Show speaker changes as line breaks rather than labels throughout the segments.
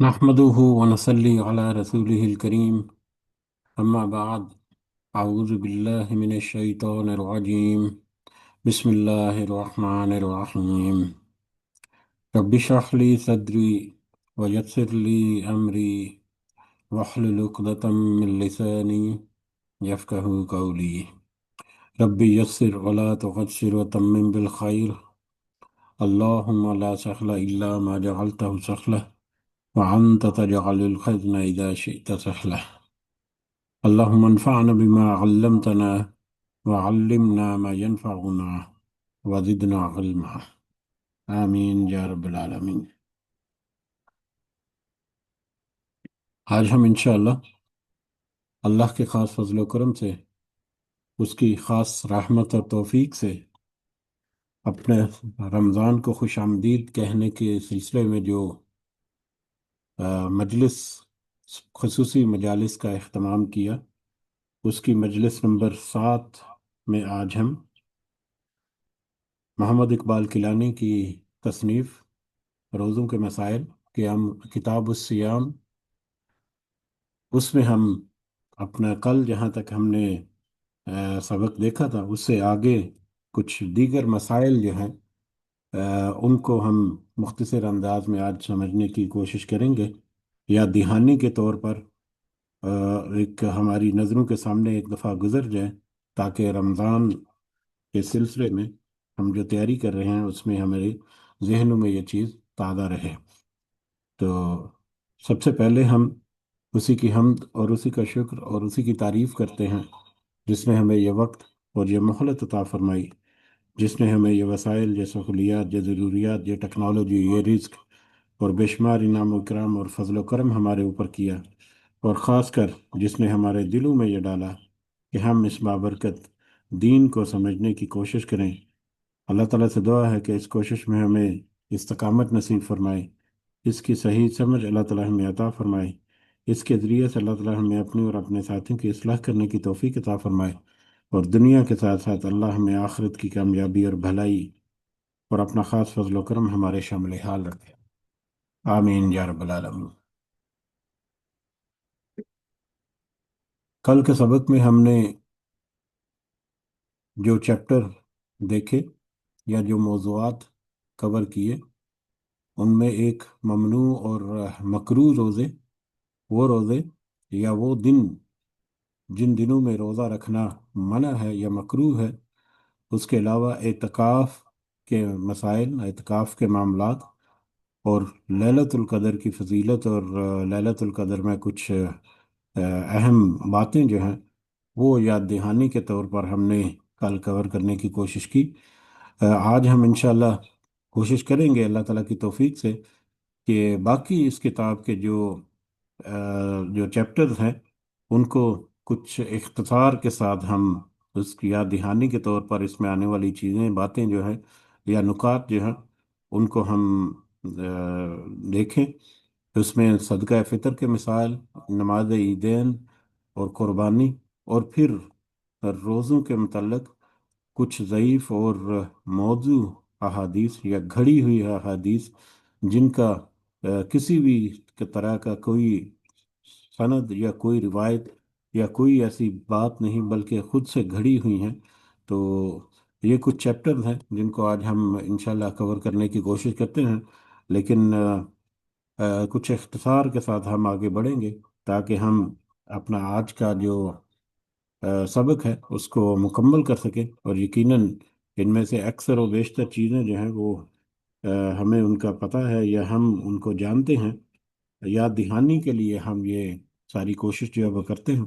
نحمده ونصلي على رسوله الكريم. أما بعد، أعوذ بالله من الشيطان الرجيم. بسم الله الرحمن الرحيم. رب اشرح لي صدري ويسر لي أمري واحلل عقدة من لساني يفقه قولي. رب يسر ولا تعسر وتمم بالخير. اللهم لا سهل إلا ما جعلته سهلا وأنت تجعل الحزن إذا شئت سهلا. اللهم انفعنا بما علمتنا وعلمنا ما ينفعنا وزدنا علما. آمین یا رب العالمین. آج ہم انشاءاللہ اللہ کے خاص فضل و کرم سے، اس کی خاص رحمت اور توفیق سے، اپنے رمضان کو خوش آمدید کہنے کے سلسلے میں جو مجلس، خصوصی مجالس کا اہتمام کیا، اس کی مجلس نمبر 7 میں آج ہم محمد اقبال کیلانی کی تصنیف روزوں کے مسائل کہ ہم کتاب الصیام، اس میں ہم اپنا کل جہاں تک ہم نے سبق دیکھا تھا، اس سے آگے کچھ دیگر مسائل جو ہیں ان کو ہم مختصر انداز میں آج سمجھنے کی کوشش کریں گے، یا دہانی کے طور پر ایک ہماری نظروں کے سامنے ایک دفعہ گزر جائے، تاکہ رمضان کے سلسلے میں ہم جو تیاری کر رہے ہیں اس میں ہمارے ذہنوں میں یہ چیز تازہ رہے۔ تو سب سے پہلے ہم اسی کی حمد اور اسی کا شکر اور اسی کی تعریف کرتے ہیں جس نے ہمیں یہ وقت اور یہ مہلت عطا فرمائی، جس نے ہمیں یہ وسائل، یہ سہولیات، یہ ضروریات، یہ ٹیکنالوجی، یہ رزق اور بے شمار انعام و اکرام اور فضل و کرم ہمارے اوپر کیا، اور خاص کر جس نے ہمارے دلوں میں یہ ڈالا کہ ہم اس بابرکت دین کو سمجھنے کی کوشش کریں۔ اللہ تعالیٰ سے دعا ہے کہ اس کوشش میں ہمیں استقامت نصیب فرمائے، اس کی صحیح سمجھ اللہ تعالیٰ ہمیں عطا فرمائے، اس کے ذریعے سے اللہ تعالیٰ ہمیں اپنی اور اپنے ساتھیوں کی اصلاح کرنے کی توفیق عطا فرمائے، اور دنیا کے ساتھ ساتھ اللہ ہمیں آخرت کی کامیابی اور بھلائی اور اپنا خاص فضل و کرم ہمارے شامل حال رکھے۔ آمین یا رب العالمین۔ کل کے سبق میں ہم نے جو چیپٹر دیکھے یا جو موضوعات کور کیے، ان میں ایک ممنوع اور مکروہ روزے، وہ روزے یا وہ دن جن دنوں میں روزہ رکھنا منع ہے یا مکروہ ہے، اس کے علاوہ اعتکاف کے مسائل، اعتکاف کے معاملات، اور لیلۃ القدر کی فضیلت، اور لیلۃ القدر میں کچھ اہم باتیں جو ہیں وہ یاد دہانی کے طور پر ہم نے کل کور کرنے کی کوشش کی۔ آج ہم انشاءاللہ کوشش کریں گے اللہ تعالیٰ کی توفیق سے کہ باقی اس کتاب کے جو چیپٹرز ہیں ان کو کچھ اختصار کے ساتھ ہم اس کی یاد دہانی کے طور پر اس میں آنے والی چیزیں، باتیں جو ہیں یا نکات جو ہیں ان کو ہم دیکھیں۔ اس میں صدقہ فطر کے مسائل، نماز عیدین اور قربانی، اور پھر روزوں کے متعلق کچھ ضعیف اور موضوع احادیث یا گھڑی ہوئی احادیث جن کا کسی بھی طرح کا کوئی سند یا کوئی روایت یا کوئی ایسی بات نہیں، بلکہ خود سے گھڑی ہوئی ہیں۔ تو یہ کچھ چیپٹر ہیں جن کو آج ہم انشاءاللہ کور کرنے کی کوشش کرتے ہیں، لیکن کچھ اختصار کے ساتھ ہم آگے بڑھیں گے تاکہ ہم اپنا آج کا جو سبق ہے اس کو مکمل کر سکیں، اور یقیناً ان میں سے اکثر و بیشتر چیزیں جو ہیں وہ ہمیں ان کا پتہ ہے یا ہم ان کو جانتے ہیں، یاد دہانی کے لیے ہم یہ ساری کوشش جو ہے وہ کرتے ہیں۔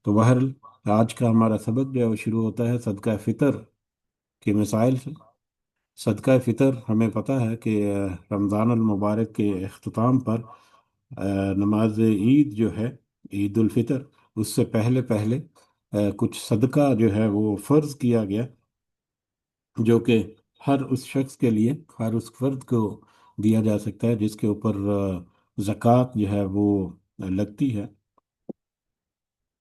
تو بہرحال آج کا ہمارا سبق جو ہے وہ شروع ہوتا ہے صدقہ فطر کے مسائل سے۔ صدقہ فطر ہمیں پتہ ہے کہ رمضان المبارک کے اختتام پر نماز عید جو ہے، عید الفطر، اس سے پہلے پہلے کچھ صدقہ جو ہے وہ فرض کیا گیا، جو کہ ہر اس شخص کے لیے، ہر اس فرد کو دیا جا سکتا ہے جس کے اوپر زکوٰۃ جو ہے وہ لگتی ہے۔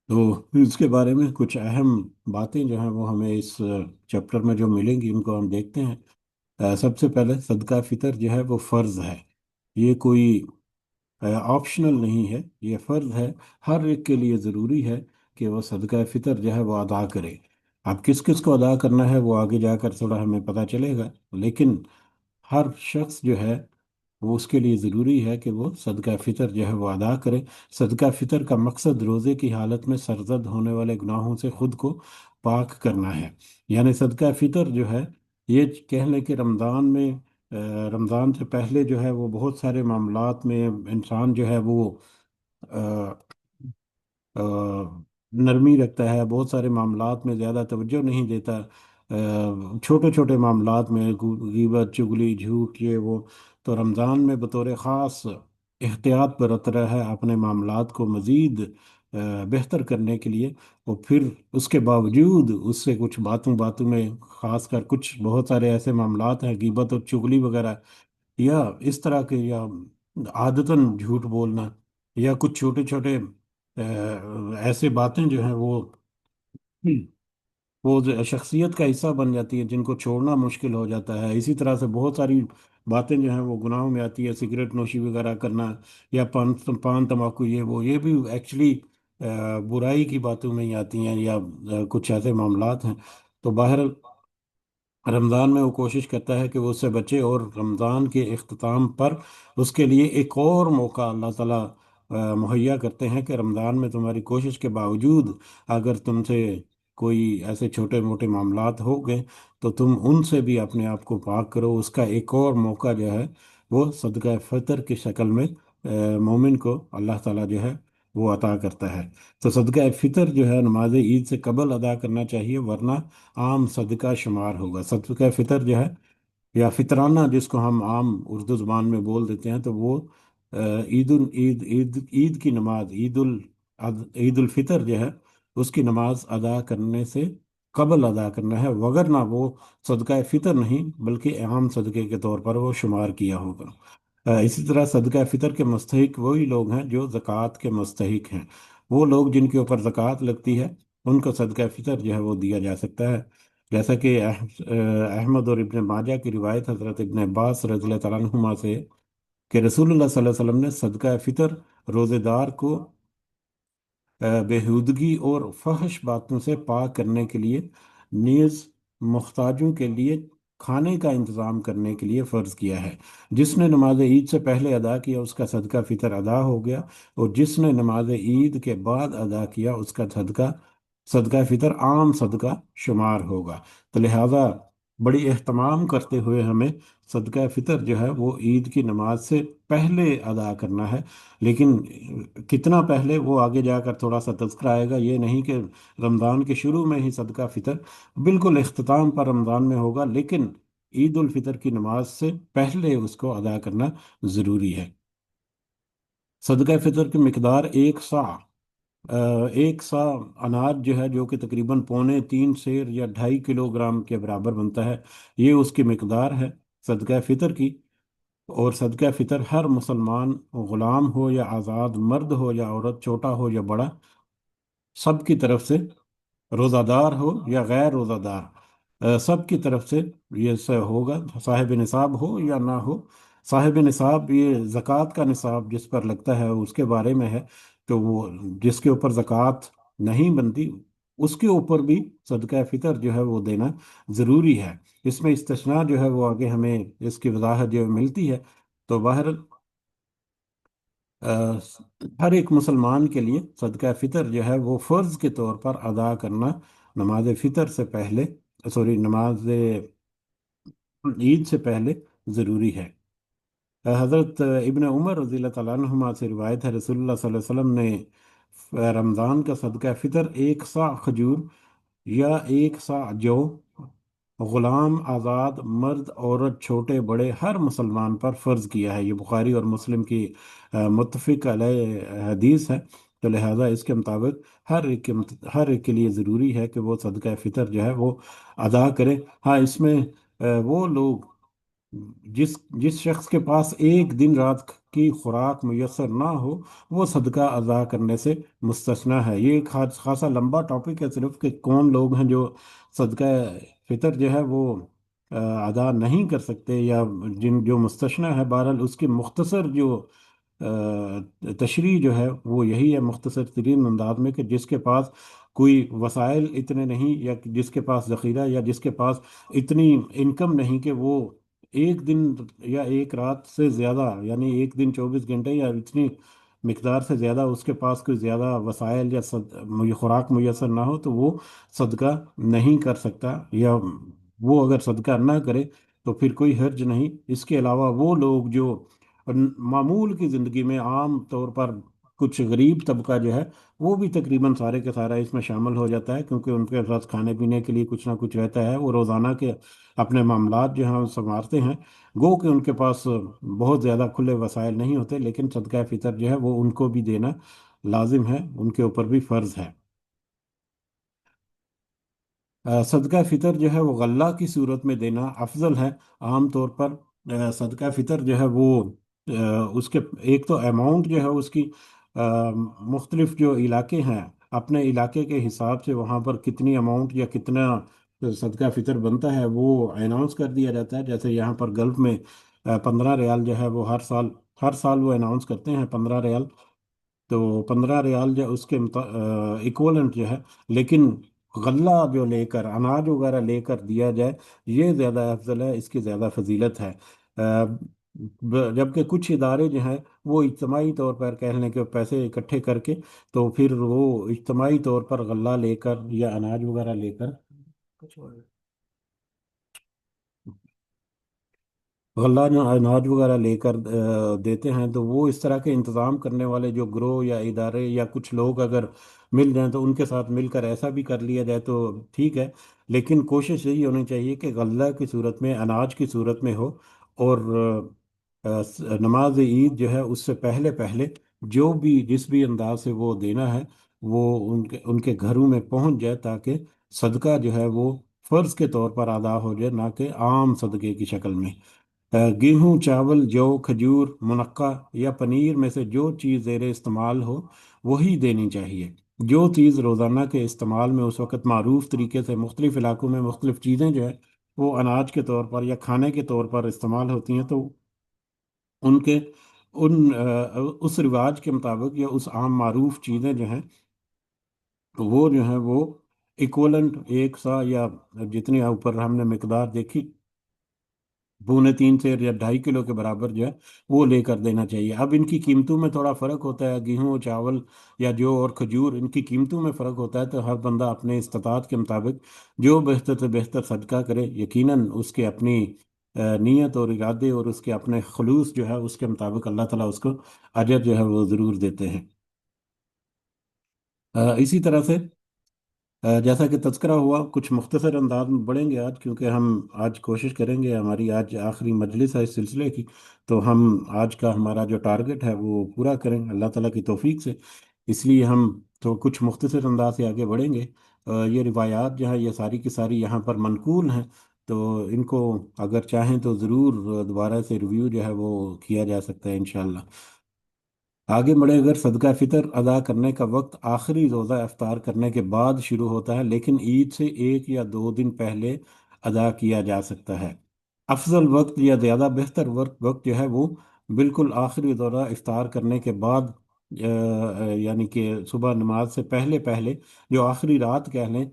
तो इसके बारे में कुछ अहम बातें जो हैं वो हमें इस चैप्टर में जो मिलेंगी उनको हम देखते हैं। सबसे पहले सदका फितर जो है वो फ़र्ज है। ये कोई ऑप्शनल नहीं है, ये फ़र्ज है। हर एक के लिए ज़रूरी है कि वो सदका फितर जो है वो अदा करे। अब किस किस को अदा करना है वो आगे जाकर थोड़ा हमें पता चलेगा, लेकिन हर शख्स जो है वो उसके लिए ज़रूरी है कि वो सदका फितर जो है वो अदा करे। सदका फितर का मकसद रोज़े की हालत में सरजद होने वाले गुनाहों से खुद को पाक करना है। यानी सदका फितर जो है, ये कह लें कि रमज़ान में रमज़ान से पहले जो है वो बहुत सारे मामलात में इंसान जो है वो अ, नरमी रखता है, बहुत सारे मामलात में ज़्यादा तवज्जो नहीं देता। छोटे छोटे मामलात में गीबत, चुगली, झूठ, ये वो। तो रमज़ान में बतौर ख़ास एहतियात बरत रहा है अपने मामलात को मज़ीद बेहतर करने के लिए। और फिर उसके बावजूद उससे कुछ बातों बातों में ख़ास कर कुछ बहुत सारे ऐसे मामलात हैं, गीबत और चुगली वगैरह, या इस तरह के, या आदतन झूठ बोलना, या कुछ छोटे छोटे ऐसे बातें जो हैं वो जो शख्सियत का हिस्सा बन जाती है, जिनको छोड़ना मुश्किल हो जाता है। इसी तरह से बहुत सारी बातें जो हैं वो गुनाहों में आती है, सिगरेट नोशी वगैरह करना, या पान तंबाकू, ये वो, ये भी एक्चुअली बुराई की बातों में ही आती हैं, या कुछ ऐसे मामलात हैं। तो बाहर रमज़ान में वो कोशिश करता है कि वो उससे बचे, और रमज़ान के इख्तिताम पर उसके लिए एक और मौका अल्लाह ताला मुहैया करते हैं कि रमज़ान में तुम्हारी कोशिश के बावजूद अगर तुमसे कोई ऐसे छोटे मोटे मामलात हो गए तो तुम उनसे भी अपने आप को पाक करो। उसका एक और मौका जो है वो सदका फ़ितर की शक्ल में मोमिन को अल्लाह ताला जो है वो अता करता है। तो सदका फ़ितर जो है नमाज ईद से कबल अदा करना चाहिए, वरना आम सदका शुमार होगा। सदका फितर जो है, या फितराना जिसको हम आम उर्दू ज़ुबान में बोल देते हैं, तो वो ईद उल ईद ईद ईद की नमाज, ईद उल फितर जो है उसकी नमाज अदा करने से कबल अदा करना है, वगरना वो सदका फितर नहीं बल्कि आम सदक़े के तौर पर वो शुमार किया होगा। इसी तरह सदका फितर के मुस्तहिक वही लोग हैं जो ज़कात के मुस्तहिक हैं। वो लोग जिनके ऊपर ज़कात लगती है उनको सदका फितर जो है वो दिया जा सकता है। जैसा कि अहमद और इब्न माजा की रिवायत हज़रत इब्न अब्बास रज़ियल्लाहु तआला अन्हुमा से, कि रसूलुल्लाह सल्लल्लाहु अलैहि वसल्लम ने सदका फितर रोज़ेदार को बेहूदगी और फहश बातों से पाक करने के लिए, नीज़ मुख्ताजों के लिए खाने का इंतज़ाम करने के लिए फ़र्ज़ किया है। जिसने नमाज ईद से पहले अदा किया उसका सदका फ़ितर अदा हो गया, और जिसने नमाज ईद के बाद अदा किया उसका सदका सदका फ़ितर आम सदका शुमार होगा। तो लिहाजा बड़ी एहतमाम करते हुए हमें सदका फ़ितर जो है वो ईद की नमाज से पहले अदा करना है। लेकिन कितना पहले वो आगे जाकर थोड़ा सा तज़किरा आएगा, ये नहीं कि रमज़ान के शुरू में ही सदका फ़ितर, बिल्कुल इख्तिताम पर रमज़ान में होगा, लेकिन ईद उल फितर की नमाज से पहले उसको अदा करना ज़रूरी है। सदका फ़ितर की मिकदार एक सा अनाज जो है, जो कि तकरीबन पौने 3 सेर या 2.5 किलोग्राम के बराबर बनता है, ये उसकी मिकदार है सदका फ़ितर की। और सदका फ़ितर हर मुसलमान, ग़ुलाम हो या आज़ाद, मर्द हो या औरत, छोटा हो या बड़ा, सब की तरफ से, रोज़ादार हो या गैर रोज़ादार, सब की तरफ से ये होगा। साहिब निसाब हो या ना हो, साहिब निसाब ये ज़कात का निसाब जिस पर लगता है उसके बारे में है। तो वो जिसके ऊपर ज़कात नहीं बनती उसके ऊपर भी सदका फ़ितर जो है वो देना ज़रूरी है। इसमें इस्तिस्ना जो है वो आगे हमें इसकी वजाहत जो मिलती है। तो बाहर हर एक मुसलमान के लिए सदका फ़ितर जो है वो फ़र्ज़ के तौर पर अदा करना नमाज फ़ितर से पहले, सॉरी, नमाज ईद से पहले ज़रूरी है। हज़रत इब्न उमर रज़ियल्लाहु तआला अन्हुमा से रिवायत है, रसूलुल्लाह सल्लल्लाहु अलैहि वसल्लम ने रमज़ान का सदका फ़ितर एक सा खजूर या एक सा जौ, गुलाम, आज़ाद, मर्द, औरत, छोटे बड़े, हर मुसलमान पर फ़र्ज़ किया है। ये बुखारी और मुस्लिम की मुत्तफ़िक़ अलैह हदीस है। तो लिहाजा इसके मुताबिक हर एक के लिए ज़रूरी है कि वो सदका फ़ितर जो है वो अदा करे। हाँ, इसमें वो लोग जिस जिस शख्स के पास एक दिन रात की खुराक मुयसर ना हो, वो सदका अदा करने से मुस्तस्ना है। ये एक खासा लंबा टॉपिक है सिर्फ, कि कौन लोग हैं जो सदका फितर जो है वो अदा नहीं कर सकते, या जिन जो मुस्तस्ना है। बहरहाल उसकी मुख्तसर जो तशरीह जो है वो यही है, मुख्तसर तरीन अंदाज में, कि जिसके पास कोई वसाइल इतने नहीं, या जिसके पास ज़ख़ीरा, या जिसके पास इतनी इनकम नहीं कि वो एक दिन या एक रात से ज़्यादा, यानी एक दिन 24 घंटे या इतनी मिकदार से ज़्यादा उसके पास कोई ज़्यादा वसाइल या खुराक मुयसर ना हो, तो वो सदका नहीं कर सकता। या वो अगर सदका ना करे तो फिर कोई हर्ज नहीं। इसके अलावा वो लोग जो मामूल की ज़िंदगी में आम तौर पर, कुछ गरीब तबका जो है, वो भी तकरीबन सारे के सारा इसमें शामिल हो जाता है, क्योंकि उनके पास खाने पीने के लिए कुछ ना कुछ रहता है। वो रोज़ाना के अपने मामलात जो हैं वो संवारते हैं। गो कि उनके पास बहुत ज़्यादा खुले वसाइल नहीं होते, लेकिन सदका फितर जो है वो उनको भी देना लाजिम है, उनके ऊपर भी फ़र्ज़ है। सदका फितर जो है वो गल्ला की सूरत में देना अफजल है। आम तौर पर सदका फितर जो है वो अ, उसके एक तो अमाउंट जो है उसकी, मुख्तलिफ जो इलाके हैं, अपने इलाके के हिसाब से वहाँ पर कितनी अमाउंट या कितना सदका फितर बनता है वो अनाउंस कर दिया जाता है। जैसे यहाँ पर गल्फ में 15 रियाल जो है वो हर साल वो अनाउंस करते हैं, 15 रियाल। तो 15 रियाल जो उसके इक्वलेंट जो है। लेकिन गल्ला जो लेकर, अनाज वगैरह लेकर दिया जाए, ये ज़्यादा अफजल है, इसकी ज़्यादा फजीलत है। जबकि कुछ इदारे जो हैं वो इज्तमाही तौर पर कह लें कि पैसे इकट्ठे करके, तो फिर वो इज्तमाही तौर पर गल्ला लेकर या अनाज वगैरह लेकर, गल्ला जो अनाज वगैरह लेकर देते हैं। तो वो इस तरह के इंतज़ाम करने वाले जो ग्रोह या इदारे या कुछ लोग अगर मिल जाएं, तो उनके साथ मिलकर ऐसा भी कर लिया जाए तो ठीक है। लेकिन कोशिश यही होनी चाहिए कि गल्ला की सूरत में, अनाज की सूरत में हो। और नमाज ईद जो है उससे पहले पहले जो भी जिस भी अंदाज से वो देना है, वो उनके उनके घरों में पहुंच जाए, ताकि सदका जो है वो फ़र्ज के तौर पर अदा हो जाए, ना कि आम सदक़े की शक्ल में। गेहूं, चावल, जौ, खजूर, मुनक्का या पनीर में से जो चीज़ ज़ेर इस्तेमाल हो वही देनी चाहिए। जो चीज़ रोज़ाना के इस्तेमाल में उस वक़्त मारूफ तरीके से मुख्तलिफ़ इलाकों में मुख्तलिफ़ चीज़ें जो है वो अनाज के तौर पर या खाने के तौर पर इस्तेमाल होती हैं, तो उनके उस रिवाज के मुताबिक या उस आम मारूफ चीज़ें जो हैं, वो जो हैं वो इक्वलेंट, एक सा, या जितनी ऊपर हमने मिकदार देखी, 2.75 से या 2.5 किलो के बराबर जो है वो लेकर देना चाहिए। अब इनकी कीमतों में थोड़ा फ़र्क होता है, गेहूँ, चावल या जौ और खजूर, इनकी कीमतों में फ़र्क होता है। तो हर बंदा अपने इस्तात के मुताबिक जो बेहतर से बेहतर सदका करे, यकीनन उसके अपनी नीयत और इरादे और उसके अपने खलूस जो है उसके मुताबिक अल्लाह ताला उसको अजर जो है वो ज़रूर देते हैं। इसी तरह से जैसा कि तज़किरा हुआ, कुछ मुख्तसर अंदाज में बढ़ेंगे आज, क्योंकि हम आज कोशिश करेंगे, हमारी आज आखिरी मजलिस है इस सिलसिले की, तो हम आज का हमारा जो टारगेट है वो पूरा करें अल्लाह ताला की तौफीक से। इसलिए हम तो कुछ मुख्तसर अंदाज से आगे बढ़ेंगे। ये रिवायात जो है ये सारी की सारी यहाँ पर मनकूल हैं, तो इनको अगर चाहें तो ज़रूर दोबारा से रिव्यू जो है वो किया जा सकता है इंशाअल्लाह। आगे बढ़े, अगर सदका फितर अदा करने का वक्त आखिरी रोज़ा इफ्तार करने के बाद शुरू होता है, लेकिन ईद से 1 या 2 दिन पहले अदा किया जा सकता है। अफजल वक्त या ज़्यादा बेहतर वक्त जो है वो बिल्कुल आखिरी दौरा इफ्तार करने के बाद, यानी कि सुबह नमाज से पहले पहले, जो आखिरी रात कह लें,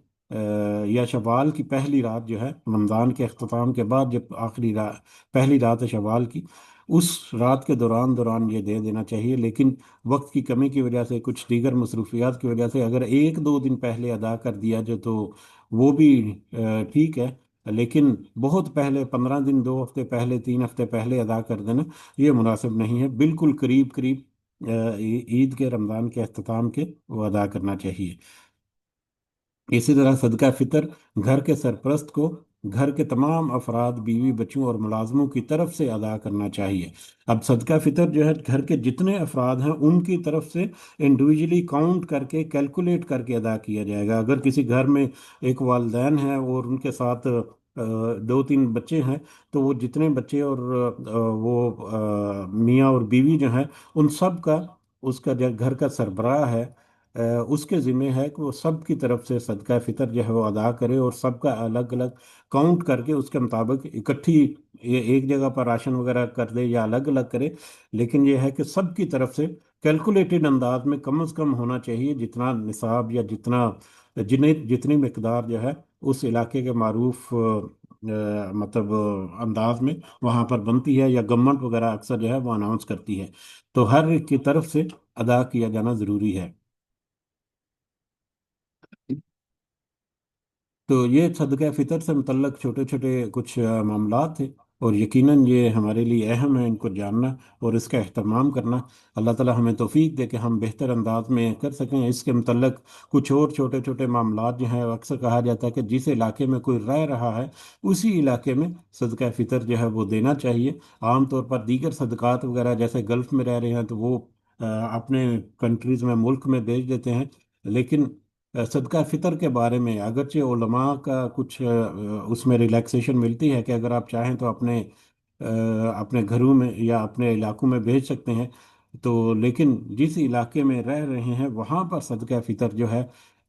या शवाल की पहली रात जो है, रमज़ान के अख्ताम के बाद जब आखिरी रात, पहली रात है शवाल की, उस रात के दौरान दौरान ये दे देना चाहिए। लेकिन वक्त की कमी की वजह से, कुछ दीगर मसरूफियात की वजह से, अगर 1 2 दिन पहले अदा कर दिया जाए तो वो भी ठीक है। लेकिन बहुत पहले, 15 दिन, 2 हफ्ते पहले, 3 हफ्ते पहले अदा कर देना ये मुनासिब नहीं है। बिल्कुल करीब करीब ईद के, रमज़ान के अख्ताम के वो अदा करना चाहिए। इसी तरह सदका फितर घर के सरपरस्त को घर के तमाम अफराद, बीवी, बच्चों और मुलाजमों की तरफ से अदा करना चाहिए। अब सदका फितर जो है घर के जितने अफराद हैं उनकी तरफ से इंडिविजुअली काउंट करके, कैलकुलेट करके अदा किया जाएगा। अगर किसी घर में एक वालदैन है और उनके साथ दो तीन बच्चे हैं, तो वो जितने बच्चे और वो मियाँ और बीवी जो हैं, उन सब का, उसका जो घर का सरबराह है, उसके ज़िम्मे है कि वो सब की तरफ से सदका फितर जो है वो अदा करे, और सबका अलग अलग काउंट करके उसके मुताबिक इकट्ठी ये एक जगह पर राशन वगैरह कर दे या अलग अलग करे। लेकिन ये है कि सब की तरफ से कैलकुलेटेड अंदाज में कम से कम होना चाहिए, जितना निसाब या जितना जिन्हें जितनी मकदार जो है उस इलाके के मारूफ मतलब अंदाज में वहाँ पर बनती है, या गवर्नमेंट वगैरह अक्सर जो है वो अनाउंस करती है। तो हर एक की तरफ से अदा किया जाना ज़रूरी है। तो ये सदका फितर से मुतल्लक छोटे छोटे कुछ मामलात थे, और यकीनन ये हमारे लिए अहम है इनको जानना और इसका अहतमाम करना। अल्लाह ताला हमें तौफीक दे कि हम बेहतर अंदाज में कर सकें इसके मुतल्लक। कुछ और छोटे छोटे मामलात जो हैं, अक्सर कहा जाता है कि जिस इलाके में कोई रह रहा है उसी इलाके में सदका फितर जो है वो देना चाहिए। आम तौर पर दीगर सदकात वगैरह, जैसे गल्फ़ में रह रहे हैं तो वो अपने कंट्रीज़ में, मुल्क में भेज देते हैं। लेकिन सदका फितर के बारे में अगरचे उलमा का कुछ उसमें रिलैक्सेशन मिलती है कि अगर आप चाहें तो अपने घरों में या अपने इलाकों में भेज सकते हैं। तो लेकिन जिस इलाके में रह रहे हैं वहाँ पर सदका फितर जो है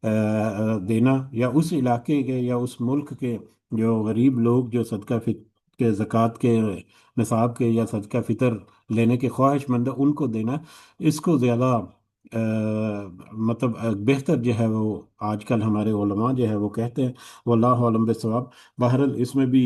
देना, या उस इलाके के या उस मुल्क के जो गरीब लोग जो सदका फितर के ज़कात के निसाब के या सदका फितर लेने के ख्वाहिशमंद है उनको देना, इसको ज़्यादा मतलब बेहतर जो है वो आजकल हमारे उलमा जो है वो कहते हैं। वल्लाहु आलम बिस्सवाब। बहरहाल इसमें भी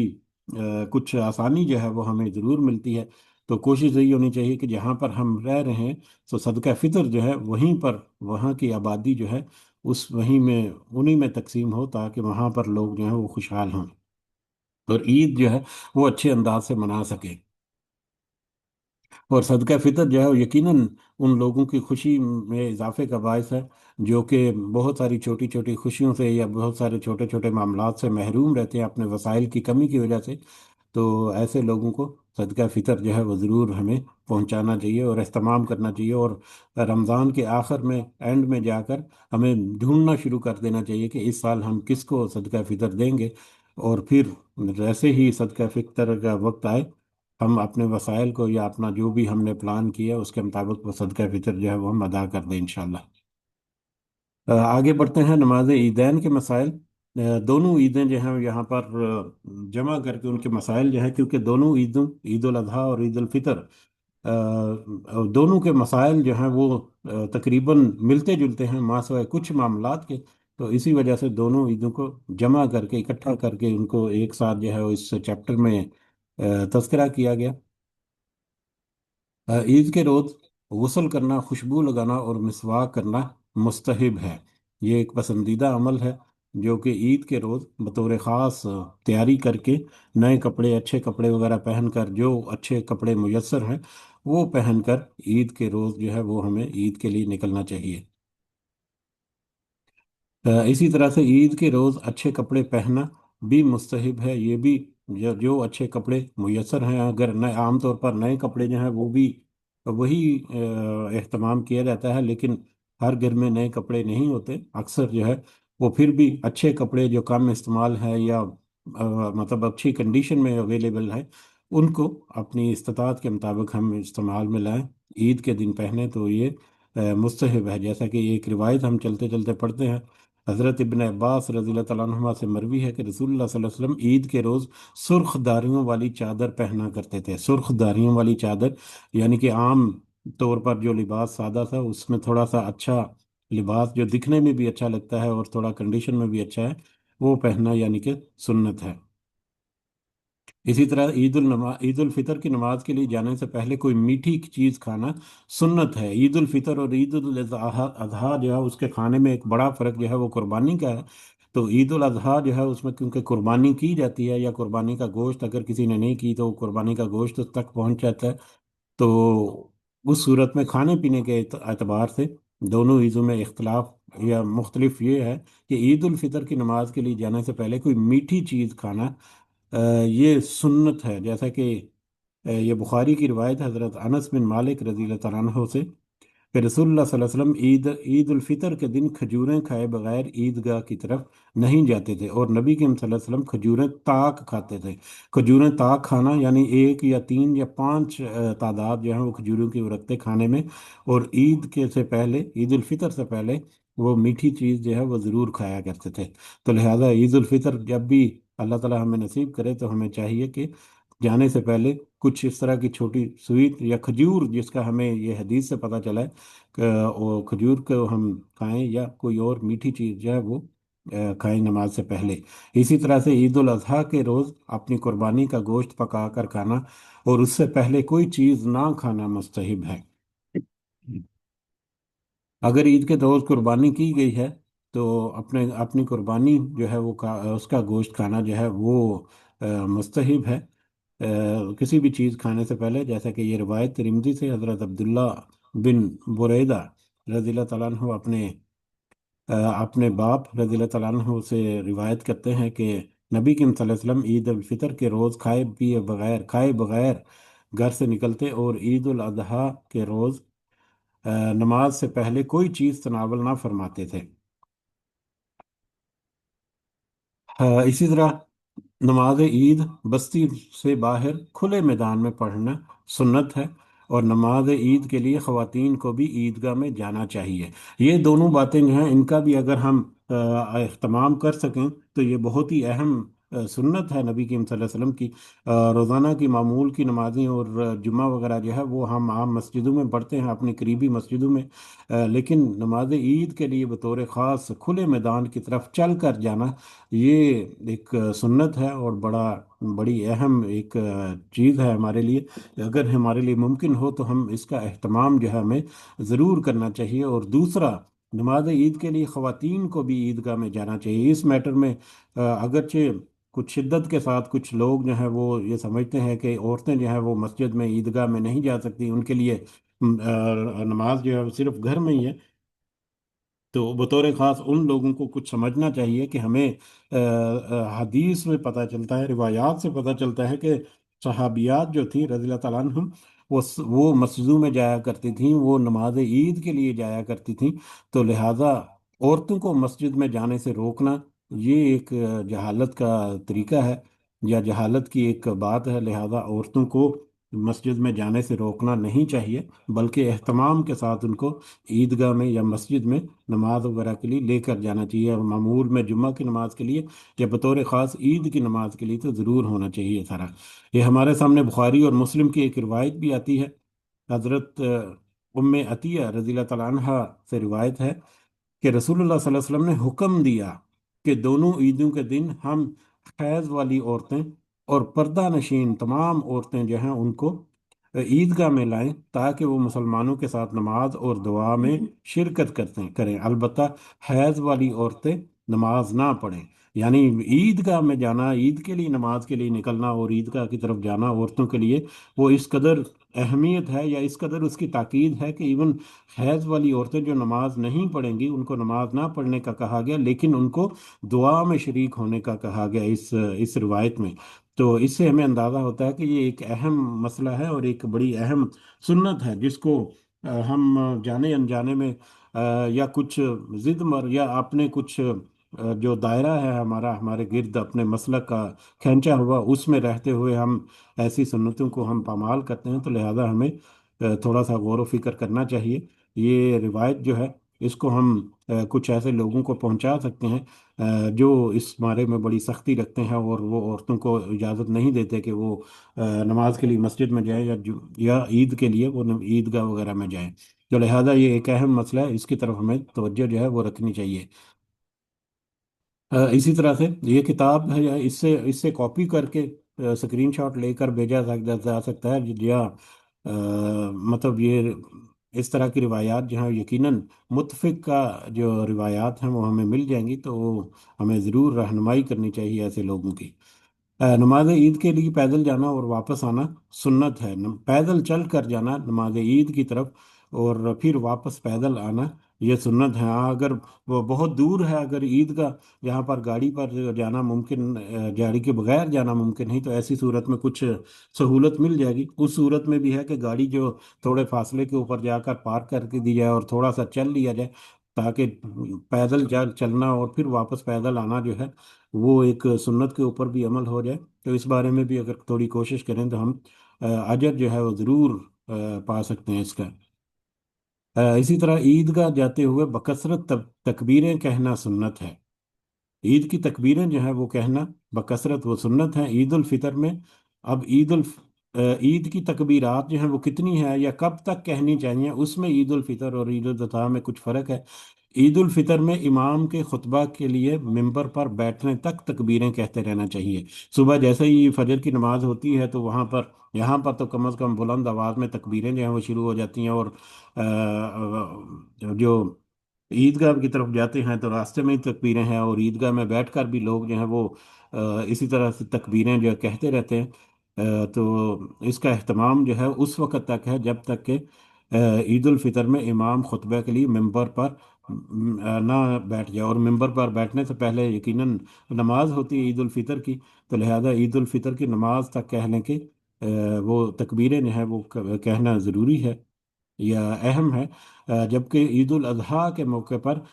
कुछ आसानी जो है वो हमें ज़रूर मिलती है। तो कोशिश यही होनी चाहिए कि जहाँ पर हम रह रहे हैं तो सदका फितर जो है वहीं पर, वहाँ की आबादी जो है उस वहीं में उन्हीं में तकसीम हो, ताकि वहाँ पर लोग जो है वो खुशहाल हों और ईद जो है वो अच्छे अंदाज से मना सके। और सदका फितर जो है वो यकीनन उन लोगों की खुशी में इजाफे का बायस है, जो कि बहुत सारी छोटी छोटी खुशियों से या बहुत सारे छोटे छोटे मामलात से महरूम रहते हैं अपने वसाइल की कमी की वजह से। तो ऐसे लोगों को सदका फितर जो है वो ज़रूर हमें पहुंचाना चाहिए और इस्तेमाल करना चाहिए। और रमज़ान के आखिर में, एंड में जाकर हमें ढूंढना शुरू कर देना चाहिए कि इस साल हम किसको सदका फितर देंगे। और फिर जैसे ही सदका फितर का वक्त आए, हम अपने वसाइल को या अपना जो भी हमने प्लान किया उसके मुताबिक वो सदका फितर जो है वो हम अदा कर दें इंशाल्लाह। आगे बढ़ते हैं नमाज ईदैन के मसाइल। दोनों ईदें जो हैं यहाँ पर जमा करके उनके मसाइल जो हैं, क्योंकि दोनों ईदों, ईद उल अजहा और ईद उल फितर, दोनों के मसाइल जो हैं वो तकरीबन मिलते जुलते हैं मासवाए कुछ मामलात के। तो इसी वजह से दोनों ईदों को जमा करके, इकट्ठा करके उनको एक साथ जो है वो इस चैप्टर में तज़किरा किया गया। ईद के रोज़ गुस्ल करना, खुशबू लगाना और मिसवाक करना मुस्तहिब है। ये एक पसंदीदा अमल है जो कि ईद के रोज़ बतौर ख़ास तैयारी करके, नए कपड़े, अच्छे कपड़े वगैरह पहनकर, जो अच्छे कपड़े मुयस्सर हैं वो पहनकर ईद के रोज़ जो है वो हमें ईद के लिए निकलना चाहिए। इसी तरह से ईद के रोज़ अच्छे कपड़े पहनना भी मुस्तहिब है। ये भी जो अच्छे कपड़े मुयसर हैं, अगर नए, आम तौर पर नए कपड़े जो हैं वो भी वही एहतमाम किया जाता है, लेकिन हर घर में नए कपड़े नहीं होते। अक्सर जो है वो फिर भी अच्छे कपड़े जो कम इस्तेमाल है या मतलब अच्छी कंडीशन में अवेलेबल है, उनको अपनी इस्तात के मुताबिक हम इस्तेमाल में लाएं, ईद के दिन पहने, तो ये मुस्तहिब है। जैसा कि एक रिवायत हम चलते चलते पढ़ते हैं, हज़रत इब्न अब्बास रज़ियल्लाहु तआला अन्हुमा से मरवी है कि रसूलुल्लाह सल्लल्लाहु अलैहि वसल्लम ईद के रोज़ सुर्ख दारियों वाली चादर पहना करते थे। सुर्ख दारियों वाली चादर यानी कि आम तौर पर जो लिबास सादा था, उसमें थोड़ा सा अच्छा लिबास जो दिखने में भी अच्छा लगता है और थोड़ा कंडीशन में भी अच्छा है, वो पहनना यानी कि सुन्नत है। इसी तरह ईद उल फितर की नमाज के लिए जाने से पहले कोई मीठी चीज़ खाना सुन्नत है। ईद उल फितर और ईद उल अजहा अजहा जो है उसके खाने में एक बड़ा फ़र्क जो है वो कुर्बानी का है। तो ईद उल अजहा जो है उसमें क्योंकि कुर्बानी की जाती है, या कुर्बानी का गोश्त अगर किसी ने नहीं की तो कुर्बानी का गोश्त तक पहुंच जाता है। तो उस सूरत में खाने पीने के एतबार से दोनों ईदों में इख्तलाफ या मुख्तलिफ ये है कि ईद उल फितर की नमाज के लिए जाने से पहले कोई मीठी चीज़ खाना ये सुन्नत है। जैसा कि ये बुखारी की रिवायत हज़रत अनस बिन मालिक रज़ी अल्लाह तआला अन्हु से, کہ रसूलुल्लाह सल्लल्लाहु अलैहि वसल्लम ईद ईद उल फितर के दिन खजूरें खाए बगैर ईदगाह की तरफ नहीं जाते थे, और नबी करीम सल्लल्लाहु अलैहि वसल्लम खजूरें ताक खाते थे। खजूरें ताक खाना यानी एक या तीन या पांच तादाद जो है वो खजूरों की वो रखते खाने में। और ईद के से पहले, ईद उल फितर से पहले वो मीठी चीज़ जो है वो ज़रूर खाया करते थे। तो लिहाजा ईद उल फितर जब भी अल्लाह ताला हमें नसीब करे तो हमें चाहिए कि जाने से पहले कुछ इस तरह की छोटी स्वीट या खजूर, जिसका हमें ये हदीस से पता चला है कि वो खजूर को हम खाएं, या कोई और मीठी चीज़ जो है वो खाएं नमाज से पहले। इसी तरह से ईद उल अजहा के रोज़ अपनी कुर्बानी का गोश्त पका कर खाना और उससे पहले कोई चीज़ ना खाना मुस्तहब है। अगर ईद के रोज़ कुर्बानी की गई है तो अपने अपनी कुर्बानी जो है वो उसका गोश्त खाना जो है वो मुस्तहब है किसी भी चीज़ खाने से पहले। जैसा कि ये रिवायत तिरमिज़ी से हज़रत अब्दुल्ला बिन बुरैदा रज़ियल्लाहु ताला अन्हु अपने बाप रज़ियल्लाहु ताला अन्हु से रिवायत करते हैं कि नबी करीम सल्लल्लाहु अलैहि वसल्लम ईद उल फितर के रोज़ खाए बगैर घर से निकलते, और ईद उल अजहा के रोज़ नमाज से पहले कोई चीज़ तनावल ना फरमाते थे। इसी तरह नमाज ईद बस्ती से बाहर खुले मैदान में पढ़ना सुन्नत है, और नमाज ईद के लिए ख़वातीन को भी ईदगाह में जाना चाहिए। ये दोनों बातें जो हैं इनका भी अगर हम अहतमाम कर सकें तो ये बहुत ही अहम सुन्नत है नबी करीम सल्लल्लाहु अलैहि वसल्लम की। रोज़ाना की मामूल की नमाजें और जुम्मा वगैरह जो है वो हम आम मस्जिदों में पढ़ते हैं, अपनी करीबी मस्जिदों में। लेकिन नमाज ईद के लिए बतौर ख़ास खुले मैदान की तरफ चल कर जाना, ये एक सुन्नत है और बड़ी अहम एक चीज़ है हमारे लिए। अगर हमारे लिए मुमकिन हो तो हम इसका अहतमाम जो है हमें ज़रूर करना चाहिए। और दूसरा, नमाज ईद के लिए ख़वातीन को भी ईदगाह में जाना चाहिए। इस मैटर में अगरचे कुछ शिद्दत के साथ कुछ लोग जो हैं वो ये समझते हैं कि औरतें जो हैं वो मस्जिद में ईदगाह में नहीं जा सकती, उनके लिए नमाज जो है वो सिर्फ घर में ही है। तो बतौर ख़ास उन लोगों को कुछ समझना चाहिए कि हमें हदीस में पता चलता है, रिवायात से पता चलता है कि सहाबियात जो थी रज़ियल्लाहु ताला अन्हुम, वो मस्जिदों में जाया करती थीं, वो नमाज ईद के लिए जाया करती थीं। तो लिहाजा औरतों को मस्जिद में जाने से रोकना, ये एक जहालत का तरीका है या जहालत की एक बात है। लिहाजा औरतों को मस्जिद में जाने से रोकना नहीं चाहिए, बल्कि एहतमाम के साथ उनको ईदगाह में या मस्जिद में नमाज वगैरह के लिए लेकर जाना चाहिए। और मामूल में जुम्मा की नमाज के लिए या बतौर ख़ास ईद की नमाज के लिए तो ज़रूर होना चाहिए सारा। ये हमारे सामने बुखारी और मुस्लिम की एक रिवायत भी आती है। हज़रत उम्मे अतिया रज़ियल्लाहु तआला अन्हा से रिवायत है कि रसूलुल्लाह सल्लल्लाहु अलैहि वसल्लम ने हुक्म दिया कि दोनों ईदों के दिन हम हैज़ वाली औरतें और पर्दा नशीन तमाम औरतें जो हैं उनको ईदगाह में लाएं, ताकि वो मुसलमानों के साथ नमाज और दुआ में शिरकत करते करें। अलबत्ता हैज़ वाली औरतें नमाज ना पढ़ें। यानी ईदगाह में जाना, ईद के लिए नमाज के लिए निकलना और ईदगाह की तरफ जाना औरतों के लिए वो इस कदर अहमियत है या इस कदर उसकी ताकीद है कि इवन हैज़ वाली औरतें जो नमाज नहीं पढ़ेंगी उनको नमाज ना पढ़ने का कहा गया, लेकिन उनको दुआ में शरीक होने का कहा गया इस रिवायत में। तो इससे हमें अंदाज़ा होता है कि ये एक अहम मसला है और एक बड़ी अहम सुन्नत है, जिसको हम जाने अनजाने में या कुछ जिद मर या अपने कुछ जो दायरा है हमारा, हमारे गिर्द अपने मसलक का खींचा हुआ, उसमें रहते हुए हम ऐसी सुन्नतों को हम पामाल करते हैं। तो लिहाजा हमें थोड़ा सा गौर व फिक्र करना चाहिए। ये रिवायत जो है इसको हम कुछ ऐसे लोगों को पहुंचा सकते हैं जो इस बारे में बड़ी सख्ती रखते हैं और वो औरतों को इजाज़त नहीं देते कि वो नमाज के लिए मस्जिद में जाएं या ईद के लिए वो ईदगाह वगैरह में जाएं। तो लिहाजा ये एक अहम मसला है, इसकी तरफ हमें तवज्जो जो है वो रखनी चाहिए। इसी तरह से ये किताब है या इससे इससे कॉपी करके स्क्रीनशॉट लेकर भेजा जा सकता है, या मतलब ये इस तरह की रिवायात जहाँ यकीनन मुतफिक का जो रिवायात हैं वो हमें मिल जाएंगी, तो वो हमें ज़रूर रहनुमाई करनी चाहिए ऐसे लोगों की। नमाज ईद के लिए पैदल जाना और वापस आना सुन्नत है। पैदल चल कर जाना नमाज ईद की तरफ और फिर वापस पैदल आना, ये सुन्नत है। हाँ, अगर वो बहुत दूर है, अगर ईदगाह यहाँ पर गाड़ी पर जाना मुमकिन, गाड़ी के बगैर जाना मुमकिन नहीं, तो ऐसी सूरत में कुछ सहूलत मिल जाएगी। उस सूरत में भी है कि गाड़ी जो थोड़े फासले के ऊपर जाकर पार्क करके दी जाए और थोड़ा सा चल लिया जाए, ताकि पैदल चलना और फिर वापस पैदल आना जो है, वो एक सुन्नत के ऊपर भी अमल हो जाए। तो इस बारे में भी अगर थोड़ी कोशिश करें तो हम अजर जो है वो ज़रूर पा सकते हैं इसका। इसी तरह ईदगाह जाते हुए बकसरत तकबीरें कहना सुन्नत है। ईद की तकबीरें जो है वो कहना बकसरत वो सुन्नत है ईद उल फितर में। अब ईद की तकबीरात जो हैं वो कितनी है या कब तक कहनी चाहिए, उसमें ईद उल फितर और ईद उल अजहा में कुछ फ़र्क है। ईद उल फितर में इमाम के खुतबा के लिए मिंबर पर बैठने तक तकबीरें कहते रहना चाहिए। सुबह जैसे ही फजर की नमाज होती है तो वहाँ पर, यहाँ पर तो कम अज़ कम बुलंद आवाज़ में तकबीरें जो हैं वो शुरू हो जाती हैं। और जो ईदगाह की तरफ जाते हैं तो रास्ते में ही तकबीरें हैं, और ईदगाह में बैठकर भी लोग जो हैं वो इसी तरह से तकबीरें जो है कहते रहते हैं। तो इसका अहतमाम जो है उस वक़्त तक है जब तक कि ईद उल फितर में इमाम खुतबे के लिए मिंबर पर ना बैठ जाए। और मिंबर पर बैठने से पहले यकीनन नमाज होती है ईद उल फितर की, तो लिहाजा ईद उल फितर की नमाज तक कहने के वो तकबीरें जो है वो कहना ज़रूरी है या अहम है। जबकि ईद उल अजहा के मौके पर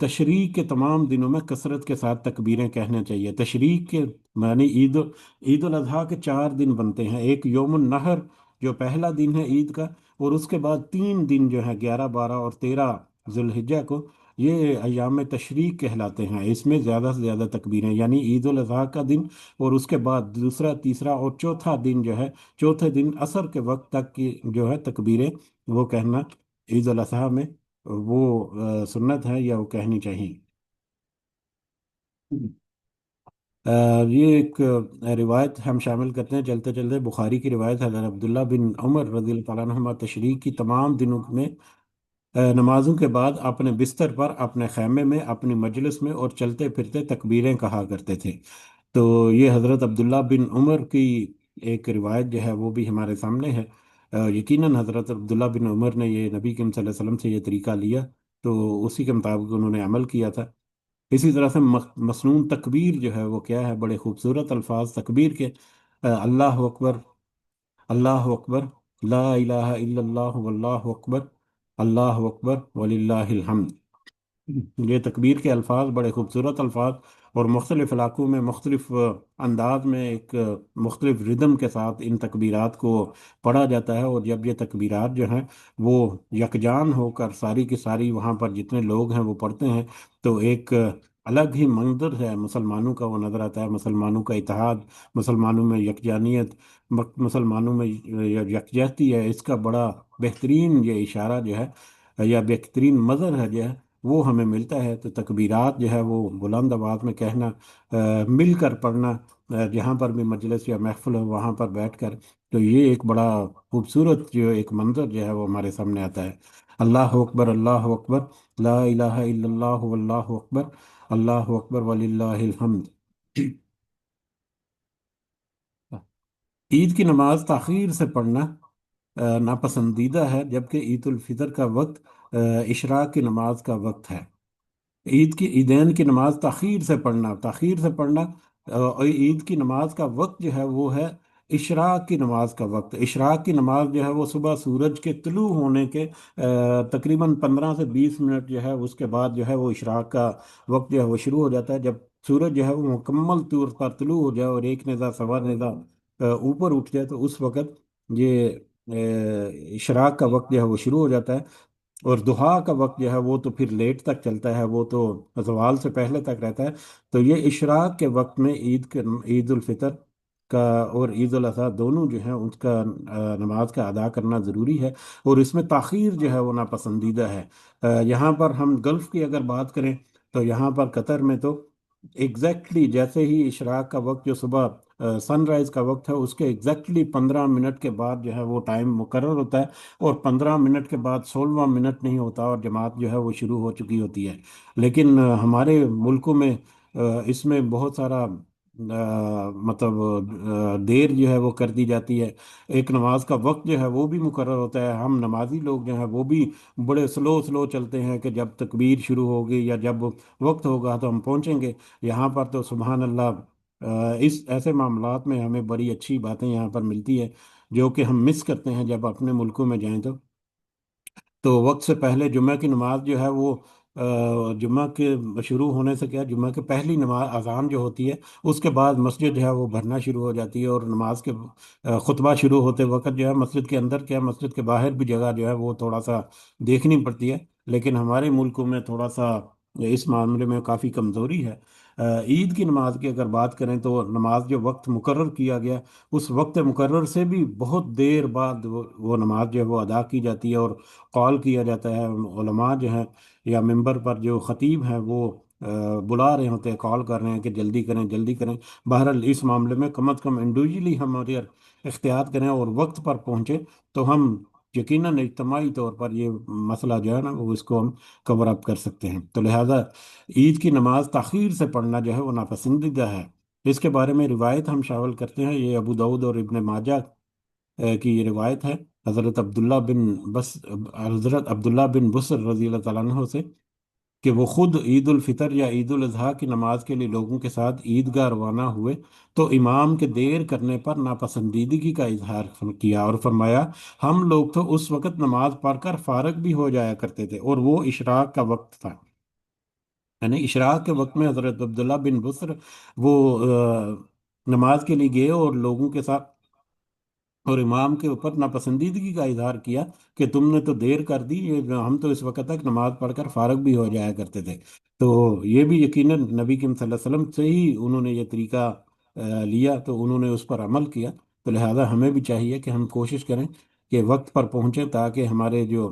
तशरीक के तमाम दिनों में कसरत के साथ तकबीरें कहना चाहिए। तशरीक के मानी ईद उल अजहा के 4 दिन बनते हैं। एक योमुन नहर जो पहला दिन है ईद का, और उसके बाद 3 दिन जो है 11, 12 और 13 जुल्हिज्जा को, ये अयाम तशरीक कहलाते हैं। इसमें ज़्यादा से ज़्यादा तकबीरें, यानी ईद उल अजहा का दिन और उसके बाद दूसरा, तीसरा और चौथा दिन जो है, चौथे दिन असर के वक्त तक की जो है तकबीरें वो कहना ईद उल अजहा में वो सुन्नत है या वो कहनी चाहिए। अ, ये एक रिवायत हम शामिल करते हैं चलते चलते। बुखारी की रिवायत है, हज़रत अब्दुल्ला बिन उमर रज़ी अल्लाह तआला अन्हुमा तशरीक की तमाम दिनों में नमाजों के बाद अपने बिस्तर पर, अपने खैमे में, अपनी मजलिस में और चलते फिरते तकबीरें कहा करते थे। तो ये हज़रत अब्दुल्ला बिन उमर की एक रिवायत जो है वो भी हमारे सामने है। यकीनन हज़रत अब्दुल्ला बिन उमर ने ये नबी करीम सल्लल्लाहु अलैहि वसल्लम से ये तरीका लिया, तो उसी के मुताबिक उन्होंने अमल किया था। इसी तरह से मसनून तकबीर जो है वो क्या है, बड़े खूबसूरत अल्फाज तकबीर के। अल्लाह अकबर, अल्लाह अकबर, ला इलाहा इल्लल्लाहु वल्लाहु अकबर, अल्लाह अकबर वलिल्लाहिल हम्द। ये तकबीर के अल्फाज बड़े खूबसूरत अल्फाज, और मुख्तलिफ इलाकों में मुख्तलिफ अंदाज में एक मुख्तलिफ रिदम के साथ इन तकबीरात को पढ़ा जाता है। और जब ये तकबीरात जो हैं वो यकजान होकर सारी की सारी वहाँ पर जितने लोग हैं वो पढ़ते हैं, तो एक अलग ही मंजर है मुसलमानों का वो नज़र आता है। मुसलमानों का इत्तेहाद, मुसलमानों में यकजानियत, मुसलमानों में यकजहती है, इसका बड़ा बेहतरीन ये इशारा जो है या बेहतरीन मज़र है जो है वो हमें मिलता है। तो तकबीरात जो है वो बुलंद आवाज़ में कहना, मिलकर पढ़ना, जहाँ पर भी मजलिस या महफिल हो वहाँ पर बैठकर, तो ये एक बड़ा खूबसूरत जो एक मंजर जो है वो हमारे सामने आता है। अल्लाह अकबर, अल्लाह अकबर, ला इलाहा इल्लल्लाह वल्लाहु अकबर, अल्लाह अकबर वलिल्लाहिल हम्द। ईद की नमाज ताखीर से पढ़ना नापसंदीदा है, जबकि ईद उल फितर का वक्त इशराक की नमाज का वक्त है। ईदैन की नमाज ताखीर से पढ़ना, और ईद की नमाज का वक्त जो है वो है इशराक की नमाज का वक्त। इशराक की नमाज जो है वो सुबह सूरज के तुलू होने के तकरीबन 15 से 20 मिनट जो है उसके बाद जो है वो इशराक का वक्त जो है वो शुरू हो जाता है। जब सूरज जो है वो मुकम्मल तौर पर तुलू हो जाए और एक नेज़ा सवा नेज़ा ऊपर उठ जाए, तो उस वक्त ये इशराक का वक्त जो है वो शुरू हो जाता है। और दुहा का वक्त जो है वो तो फिर लेट तक चलता है, वो तो ज़वाल से पहले तक रहता है। तो ये इशराक के वक्त में ईद उल फितर का और ईद उल अज़हा दोनों जो है उसका नमाज का अदा करना ज़रूरी है। और इसमें ताख़ीर जो है वो नापसंदीदा है। यहाँ पर हम गल्फ़ की अगर बात करें तो यहाँ पर कतर में तो जैसे ही इशराक का वक्त जो सुबह सनराइज का वक्त है उसके एग्जैक्टली 15 मिनट के बाद जो है वो टाइम मुकर्रर होता है, और 15 मिनट के बाद 16वां मिनट नहीं होता और जमात जो है वो शुरू हो चुकी होती है। लेकिन हमारे मुल्कों में इसमें बहुत सारा मतलब دیر جو ہے وہ کر دی جاتی ہے، ایک نماز کا وقت جو ہے وہ بھی مقرر ہوتا ہے، ہم نمازی لوگ جو ہیں وہ بھی بڑے سلو سلو چلتے ہیں کہ جب تکبیر شروع ہوگی یا جب وقت ہوگا تو ہم پہنچیں گے۔ یہاں پر تو سبحان اللہ، اس ایسے معاملات میں ہمیں بڑی اچھی باتیں یہاں پر ملتی ہے جو کہ ہم مس کرتے ہیں جب اپنے ملکوں میں جائیں تو وقت سے پہلے جمعہ کی نماز جو ہے وہ جمعہ کے شروع ہونے سے کیا، جمعہ کے پہلی نماز اذان جو ہوتی ہے اس کے بعد مسجد جو ہے وہ بھرنا شروع ہو جاتی ہے، اور نماز کے خطبہ شروع ہوتے وقت جو ہے مسجد کے اندر کیا مسجد کے باہر بھی جگہ جو ہے وہ تھوڑا سا دیکھنی پڑتی ہے، لیکن ہمارے ملکوں میں تھوڑا سا اس معاملے میں کافی کمزوری ہے۔ عید کی نماز کی اگر بات کریں تو نماز جو وقت مقرر کیا گیا اس وقت مقرر سے بھی بہت دیر بعد وہ نماز جو ہے وہ ادا کی جاتی ہے، اور قول کیا جاتا ہے، علماء جو ہیں یا ممبر پر جو خطیب ہیں وہ بلا رہے ہوتے ہیں، کال کر رہے ہیں کہ جلدی کریں جلدی کریں۔ بہرحال اس معاملے میں کم از کم انڈیویجلی ہم اگر احتیاط کریں اور وقت پر پہنچے تو ہم یقیناً اجتماعی طور پر یہ مسئلہ جو ہے نا وہ اس کو ہم کور اپ کر سکتے ہیں۔ تو لہٰذا عید کی نماز تاخیر سے پڑھنا جو ہے وہ ناپسندیدہ ہے۔ اس کے بارے میں روایت ہم شامل کرتے ہیں، یہ ابو داؤد اور ابن ماجہ کی یہ روایت ہے حضرت عبداللہ بن بسر رضی اللہ تعالیٰ عنہ سے، کہ وہ خود عید الفطر یا عید الاضحیٰ کی نماز کے لیے لوگوں کے ساتھ عیدگاہ روانہ ہوئے تو امام کے دیر کرنے پر ناپسندیدگی کا اظہار کیا اور فرمایا، ہم لوگ تو اس وقت نماز پڑھ کر فارغ بھی ہو جایا کرتے تھے، اور وہ اشراق کا وقت تھا۔ یعنی اشراق کے وقت میں حضرت عبداللہ بن بسر وہ نماز کے لیے گئے اور لوگوں کے ساتھ اور امام کے اوپر ناپسندیدگی کا اظہار کیا کہ تم نے تو دیر کر دی، ہم تو اس وقت تک نماز پڑھ کر فارغ بھی ہو جایا کرتے تھے۔ تو یہ بھی یقیناً نبی کریم صلی اللہ علیہ وسلم سے ہی انہوں نے یہ طریقہ لیا، تو انہوں نے اس پر عمل کیا۔ تو لہذا ہمیں بھی چاہیے کہ ہم کوشش کریں کہ وقت پر پہنچیں تاکہ ہمارے جو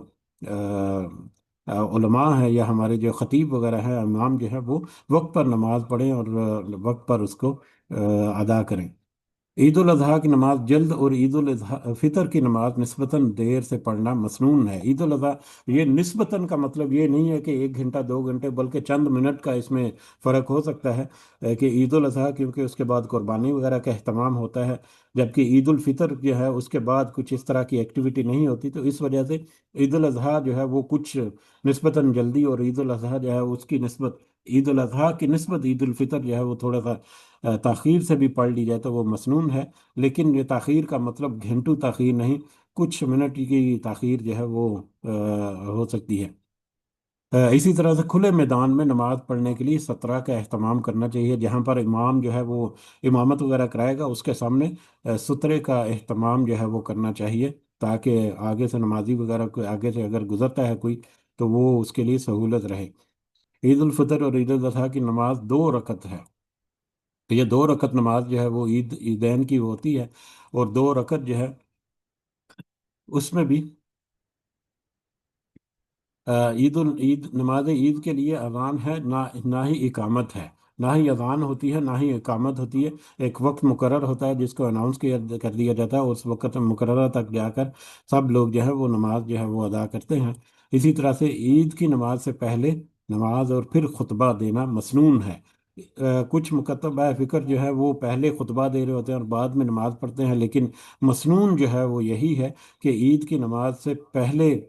علماء ہیں یا ہمارے جو خطیب وغیرہ ہیں، امام جو ہے وہ وقت پر نماز پڑھیں اور وقت پر اس کو ادا کریں۔ عید الاضحیٰ کی نماز جلد اور عید الاضحیٰ فطر کی نماز نسبتاً دیر سے پڑھنا مسنون ہے۔ عید الاضحیٰ یہ نسبتاً کا مطلب یہ نہیں ہے کہ 1 گھنٹہ 2 گھنٹے، بلکہ چند منٹ کا اس میں فرق ہو سکتا ہے، کہ عید الاضحیٰ کیونکہ اس کے بعد قربانی وغیرہ کا اہتمام ہوتا ہے، جبکہ عید الفطر جو ہے اس کے بعد کچھ اس طرح کی ایکٹیویٹی نہیں ہوتی، تو اس وجہ سے عید الاضحیٰ جو ہے وہ کچھ نسبتاً جلدی، اور عید الاضحیٰ جو ہے اس کی نسبت عید الاضحیٰ کی نسبت عید الفطر جو ہے وہ تھوڑا سا تاخیر سے بھی پڑھ لی جائے تو وہ مسنون ہے، لیکن یہ تاخیر کا مطلب گھنٹوں تاخیر نہیں، کچھ منٹ کی تاخیر جو ہے وہ ہو سکتی ہے۔ اسی طرح سے کھلے میدان میں نماز پڑھنے کے لیے سترہ کا اہتمام کرنا چاہیے، جہاں پر امام جو ہے وہ امامت وغیرہ کرائے گا اس کے سامنے سترے کا اہتمام جو ہے وہ کرنا چاہیے، تاکہ آگے سے نمازی وغیرہ کو آگے سے اگر گزرتا ہے کوئی تو وہ اس کے لیے سہولت رہے۔ عید الفطر اور عید الاضحیٰ کی نماز 2 رکعت ہے، تو یہ 2 رکعت نماز جو ہے وہ عیدین کی ہوتی ہے، اور 2 رکعت جو ہے اس میں بھی عید نماز عید کے لیے اذان ہے، نہ ہی اقامت ہے، نہ ہی اذان ہوتی ہے نہ ہی اقامت ہوتی ہے۔ ایک وقت مقرر ہوتا ہے جس کو اناؤنس کر دیا جاتا ہے، اور اس وقت مقررہ تک جا کر سب لوگ جو ہے وہ نماز جو ہے وہ ادا کرتے ہیں۔ اسی طرح سے عید کی نماز سے پہلے نماز اور پھر خطبہ دینا مسنون ہے۔ کچھ مکتبہ فکر جو ہے وہ پہلے خطبہ دے رہے ہوتے ہیں اور بعد میں نماز پڑھتے ہیں، لیکن مسنون جو ہے وہ یہی ہے کہ عید کی نماز سے پہلے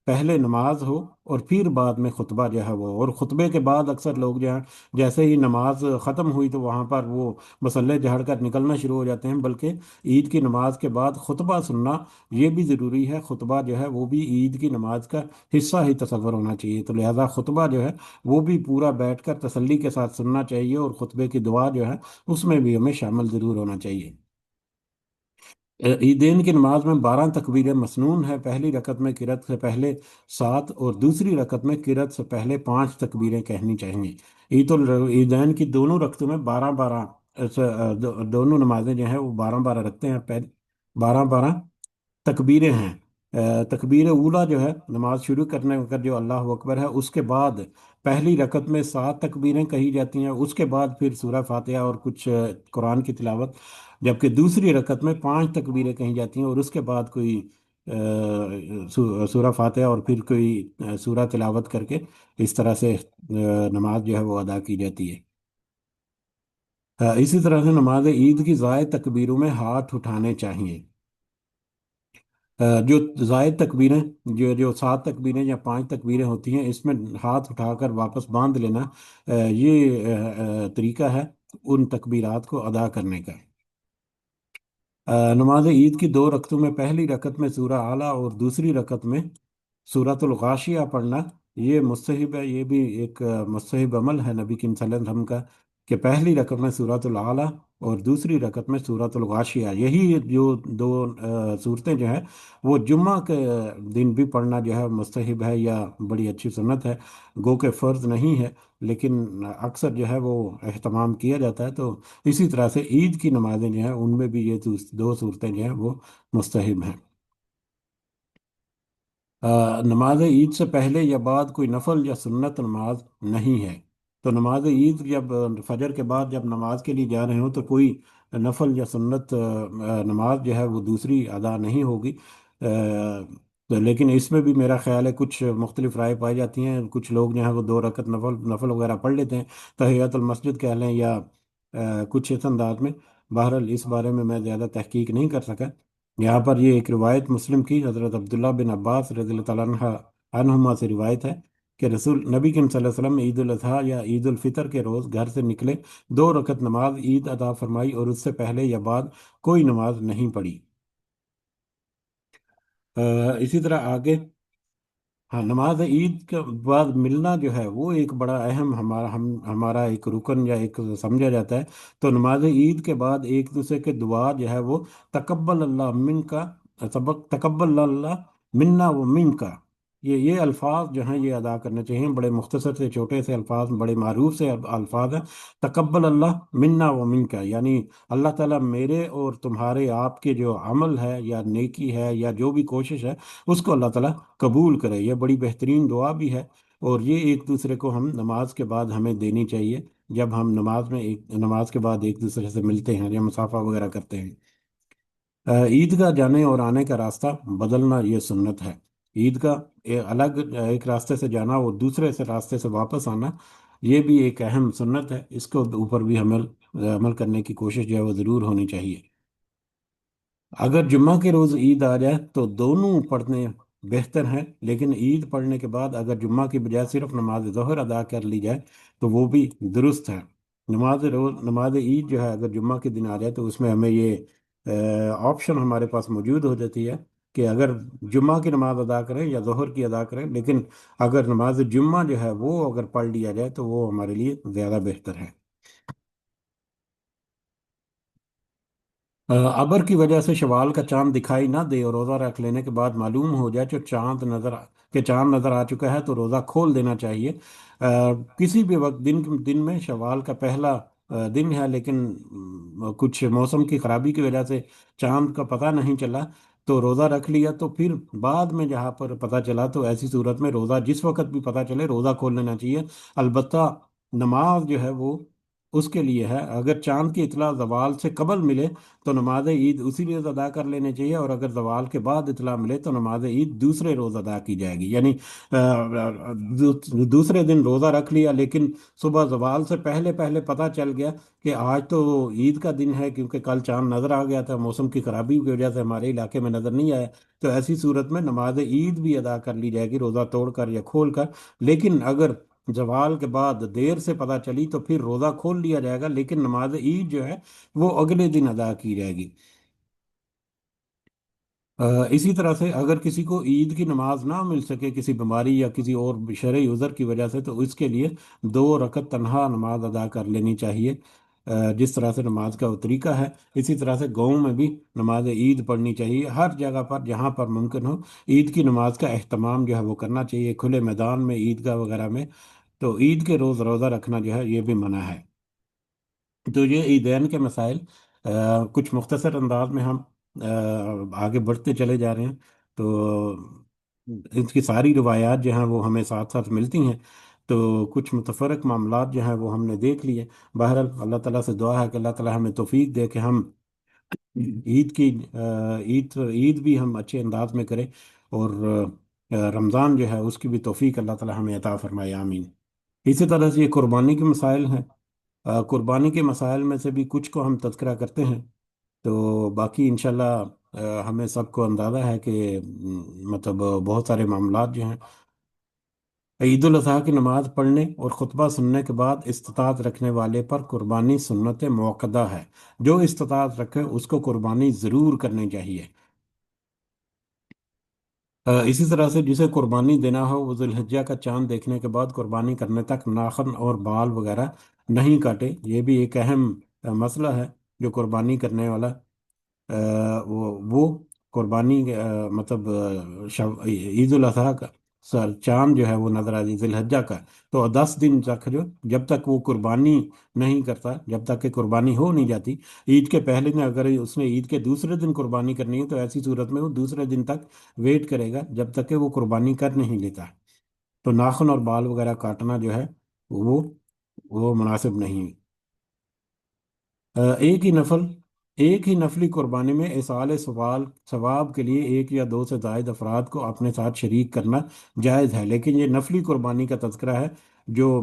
پہلے نماز ہو اور پھر بعد میں خطبہ جو ہے وہ، اور خطبے کے بعد اکثر لوگ جو ہیں جیسے ہی نماز ختم ہوئی تو وہاں پر وہ مصلے جھاڑ کر نکلنا شروع ہو جاتے ہیں، بلکہ عید کی نماز کے بعد خطبہ سننا یہ بھی ضروری ہے۔ خطبہ جو ہے وہ بھی عید کی نماز کا حصہ ہی تصور ہونا چاہیے، تو لہذا خطبہ جو ہے وہ بھی پورا بیٹھ کر تسلی کے ساتھ سننا چاہیے، اور خطبے کی دعا جو ہے اس میں بھی ہمیں شامل ضرور ہونا چاہیے۔ عیدین کی نماز میں 12 تکبیریں مسنون ہے۔ پہلی رکعت میں قرأت سے پہلے 7 اور دوسری رکعت میں قرأت سے پہلے 5 تکبیریں کہنی چاہیے۔ عیدین کی دونوں رکعتوں میں 12 12 دونوں نمازیں جو ہیں وہ 12 12 رکھتے ہیں، 12 12 تکبیریں ہیں۔ تکبیر اولا جو ہے نماز شروع کرنے وقت جو اللہ اکبر ہے، اس کے بعد پہلی رکعت میں 7 تکبیریں کہی جاتی ہیں، اس کے بعد پھر سورہ فاتحہ اور کچھ قرآن کی تلاوت، جبکہ دوسری رکعت میں 5 تکبیریں کہی جاتی ہیں اور اس کے بعد کوئی سورہ فاتحہ اور پھر کوئی سورہ تلاوت کر کے اس طرح سے نماز جو ہے وہ ادا کی جاتی ہے۔ इसी तरह से नमाज ईद की ज़ायद तकबीरों में हाथ उठाने चाहिए। जो जायद तकबीरें, जो जो 7 तकबीरें या 5 तकबीरें होती हैं, इसमें हाथ उठाकर वापस बांध लेना, ये तरीका है उन तकबीरात को अदा करने का। नमाज ईद की 2 रकतों में पहली रकत में सूरह आला और दूसरी रकत में सूरतुल गाशिया पढ़ना ये मुस्तहिब है। ये भी एक मुस्तहिब अमल है नबी करीम सल्लल्लाहु अलैहि वसल्लम का, कि पहली रकत में सूरतुल आला और दूसरी रकत में सूरतुल गाशिया, यही जो दो सूरतें जो है वो जुम्मा के दिन भी पढ़ना जो है मुस्तहिब है या बड़ी अच्छी सुन्नत है। गो के फ़र्ज नहीं है, लेकिन अक्सर जो है वो अहतमाम किया जाता है। तो इसी तरह से ईद की नमाजें जो हैं उनमें भी ये 2 सूरतें जो हैं वो मुस्तहिब हैं। नमाज ईद से पहले या बाद कोई नफल या सुन्नत नमाज नहीं है। तो नमाज ईद जब फजर के बाद जब नमाज के लिए जा रहे हो तो कोई नफल या सुन्नत नमाज जो है वो दूसरी अदा नहीं होगी। तो लेकिन इसमें भी मेरा ख्याल है कुछ मुख्तलिफ राय पाई जाती हैं। कुछ लोग जो है वो 2 रकत नफल नफल वगैरह पढ़ लेते हैं, तहियातुल मस्जिद कह लें या कुछ इस अंदाज में। बहरहाल इस बारे में मैं ज़्यादा तहकीक नहीं कर सका। यहाँ पर ये एक रिवायत मुस्लिम की हज़रत अब्दुल्ला बिन अब्बास रज़ी अल्लाह तआला अन्हुमा से रिवायत है कि रसूल नबी करीम सल्लल्लाहु अलैहि वसल्लम ईद उल अज़हा या ईद उल फितर के रोज़ घर से निकले, 2 रकत नमाज ईद अदा फरमाई और उससे पहले या बाद कोई नमाज नहीं पढ़ी। इसी तरह आगे, हाँ, नमाज ईद के बाद मिलना जो है वो एक बड़ा अहम हमारा एक रुकन या एक समझा जाता है। तो नमाज ईद के बाद एक दूसरे के दुआ जो है वो तकब्बल अल्लाह मिन का, सबक तकब्बल अल्लाह मिन्ना व मिन का, ये अल्फाज जो हैं ये अदा करने चाहिए। बड़े मुख्तसर से छोटे से अल्फाज, बड़े मारूफ से अल्फाज हैं। तकब्बल अल्लाह मिन्ना व मिन का यानी अल्लाह ताला मेरे और तुम्हारे आपके जो अमल है या नेकी है या जो भी कोशिश है उसको अल्लाह ताला कबूल करे। ये बड़ी बेहतरीन दुआ भी है, और ये एक दूसरे को हम नमाज के बाद हमें देनी चाहिए। जब हम नमाज के बाद एक दूसरे से मिलते हैं या मुसाफा वगैरह करते हैं। ईदगाह जाने और आने का रास्ता बदलना ये सुन्नत है। ईद का एक रास्ते से जाना और दूसरे से रास्ते से वापस आना ये भी एक अहम सुन्नत है। इसको ऊपर भी अमल अमल करने की कोशिश जो है वो ज़रूर होनी चाहिए। अगर जुम्मा के रोज़ ईद आ जाए तो दोनों पढ़ने बेहतर हैं, लेकिन ईद पढ़ने के बाद अगर जुम्मा की बजाय सिर्फ नमाज ज़ोहर अदा कर ली जाए तो वो भी दुरुस्त है। नमाज ईद जो है अगर जुम्मा के दिन आ जाए तो उसमें हमें ये ऑप्शन हमारे पास मौजूद हो जाती है कि अगर जुम्मा की नमाज अदा करें या ज़ोहर की अदा करें, लेकिन अगर नमाज जुम्मा जो है वो अगर पढ़ लिया जाए तो वो हमारे लिए ज़्यादा बेहतर है। अबर की वजह से शवाल का चांद दिखाई ना दे और रोज़ा रख लेने के बाद मालूम हो जाए कि चांद नज़र आ चुका है तो रोज़ा खोल देना चाहिए। किसी भी वक्त दिन में शवाल का पहला दिन है, लेकिन कुछ मौसम की ख़राबी की वजह से चांद का पता नहीं चला तो रोज़ा रख लिया, तो फिर बाद में जहाँ पर पता चला तो ऐसी सूरत में रोज़ा जिस वक्त भी पता चले रोज़ा खोल लेना चाहिए। अलबत्ता नमाज जो है वो उसके लिए है। अगर चांद की इतला जवाल से कबल मिले तो नमाज ईद उसी रोज़ अदा कर लेनी चाहिए, और अगर जवाल के बाद इतला मिले तो नमाज ईद दूसरे रोज़ अदा की जाएगी। यानी दूसरे दिन रोज़ा रख लिया, लेकिन सुबह जवाल से पहले पहले पता चल गया कि आज तो ईद का दिन है, क्योंकि कल चांद नज़र आ गया था, मौसम की खराबी की वजह से हमारे इलाके में नज़र नहीं आया। तो ऐसी सूरत में नमाज ईद भी अदा कर ली जाएगी, रोज़ा तोड़कर या खोल कर। लेकिन अगर जवाल के बाद देर से पता चली तो फिर रोज़ा खोल लिया जाएगा, लेकिन नमाज ईद जो है वो अगले दिन अदा की जाएगी। इसी तरह से अगर किसी को ईद की नमाज ना मिल सके किसी बीमारी या किसी और शरई उज़र की वजह से, तो इसके लिए 2 रकत तनहा नमाज अदा कर लेनी चाहिए। जिस तरह से नमाज का वो तरीका है, इसी तरह से गाँव में भी नमाज ईद पढ़नी चाहिए। हर जगह पर जहाँ पर मुमकिन हो ईद की नमाज का अहतमाम जो है वो करना चाहिए, खुले मैदान में ईदगाह वगैरह में। तो ईद के रोज़ रोज़ा रखना जो है ये भी मना है। तो ये ईदैन के मसाइल कुछ मुख्तसर अंदाज में हम आगे बढ़ते चले जा रहे हैं। तो इसकी सारी रिवायात जो हैं वो हमें साथ साथ मिलती हैं। तो कुछ मुतफरक मामलात जो हैं वो हमने देख लिए। बहरहाल अल्लाह ताला से दुआ है कि अल्लाह ताला हमें तौफीक दे कि हम ईद भी हम अच्छे अंदाज में करें, और रमज़ान जो है उसकी भी तौफीक अल्लाह ताला हमें अता फरमाए, आमीन। इसी तरह से ये कुर्बानी के मसाइल हैं। قربانی کے مسائل میں سے بھی کچھ کو ہم تذکرہ کرتے ہیں، تو باقی انشاءاللہ ہمیں سب کو اندازہ ہے کہ مطلب بہت سارے معاملات جو ہیں، عید الاضحیٰ کی نماز پڑھنے اور خطبہ سننے کے بعد استطاعت رکھنے والے پر قربانی سنت موقدہ ہے، جو استطاعت رکھے اس کو قربانی ضرور کرنی چاہیے۔ اسی طرح سے جسے قربانی دینا ہو وہ ذوالحجہ کا چاند دیکھنے کے بعد قربانی کرنے تک ناخن اور بال وغیرہ نہیں کاٹے۔ یہ بھی ایک اہم مسئلہ ہے، جو قربانی کرنے والا وہ قربانی مطلب عید الاضحیٰ کا چاند جو ہے وہ نظر آ جائے ذی الحجہ کا، تو 10 دن تک جب تک وہ قربانی نہیں کرتا، جب تک کہ قربانی ہو نہیں جاتی، عید کے پہلے دن اگر اس نے عید کے دوسرے دن قربانی کرنی ہے تو ایسی صورت میں وہ دوسرے دن تک ویٹ کرے گا جب تک کہ وہ قربانی کر نہیں لیتا۔ تو ناخن اور بال وغیرہ کاٹنا جو ہے وہ وہ مناسب نہیں۔ ایک ہی نفل ایک ہی نفلی قربانی میں اصال ثواب کے لیے ایک یا دو سے زائد افراد کو اپنے ساتھ شریک کرنا جائز ہے، لیکن یہ نفلی قربانی کا تذکرہ ہے۔ جو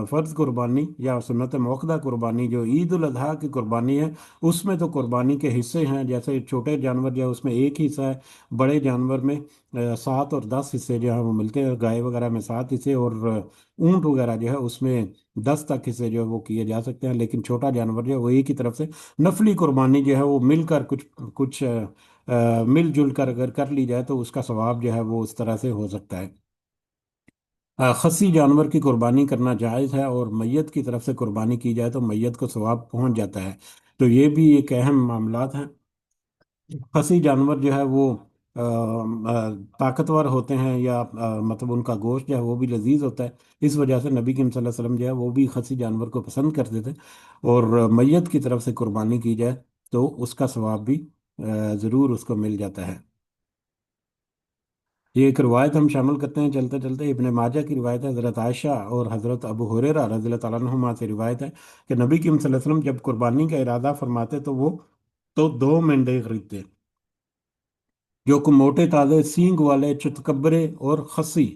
فرض قربانی یا سنت موقدہ قربانی جو عید الاضحیٰ کی قربانی ہے، اس میں تو قربانی کے حصے ہیں، جیسے چھوٹے جانور جو ہے اس میں ایک ہی حصہ ہے، بڑے جانور میں 7 اور 10 حصے جو ہیں وہ ملتے ہیں، گائے وغیرہ میں 7 حصے، اور اونٹ وغیرہ جو ہے اس میں 10 تک حصے جو ہے وہ کیے جا سکتے ہیں، لیکن چھوٹا جانور جو ہے وہ ایک ہی طرف سے نفلی قربانی جو ہے وہ مل کر کچھ کچھ مل جل کر اگر کر لی جائے تو اس کا ثواب جو ہے وہ اس طرح سے ہو سکتا ہے۔ خصی جانور کی قربانی کرنا جائز ہے، اور میت کی طرف سے قربانی کی جائے تو میت کو ثواب پہنچ جاتا ہے، تو یہ بھی ایک اہم معاملات ہیں۔ خصی جانور جو ہے وہ طاقتور ہوتے ہیں، یا مطلب ان کا گوشت جو ہے وہ بھی لذیذ ہوتا ہے، اس وجہ سے نبی کریم صلی اللہ علیہ وسلم جو ہے وہ بھی خصی جانور کو پسند کرتے تھے، اور میت کی طرف سے قربانی کی جائے تو اس کا ثواب بھی ضرور اس کو مل جاتا ہے۔ یہ ایک روایت ہم شامل کرتے ہیں چلتے چلتے، ابن ماجہ کی روایت ہے، حضرت عائشہ اور حضرت ابو ہریرہ رضی اللہ تعالیٰ عنہما سے روایت ہے کہ نبی کریم صلی اللہ علیہ وسلم جب قربانی کا ارادہ فرماتے تو وہ تو 2 مینڈے خریدتے، جو کہ موٹے تازے سینگ والے چتکبرے اور خصی،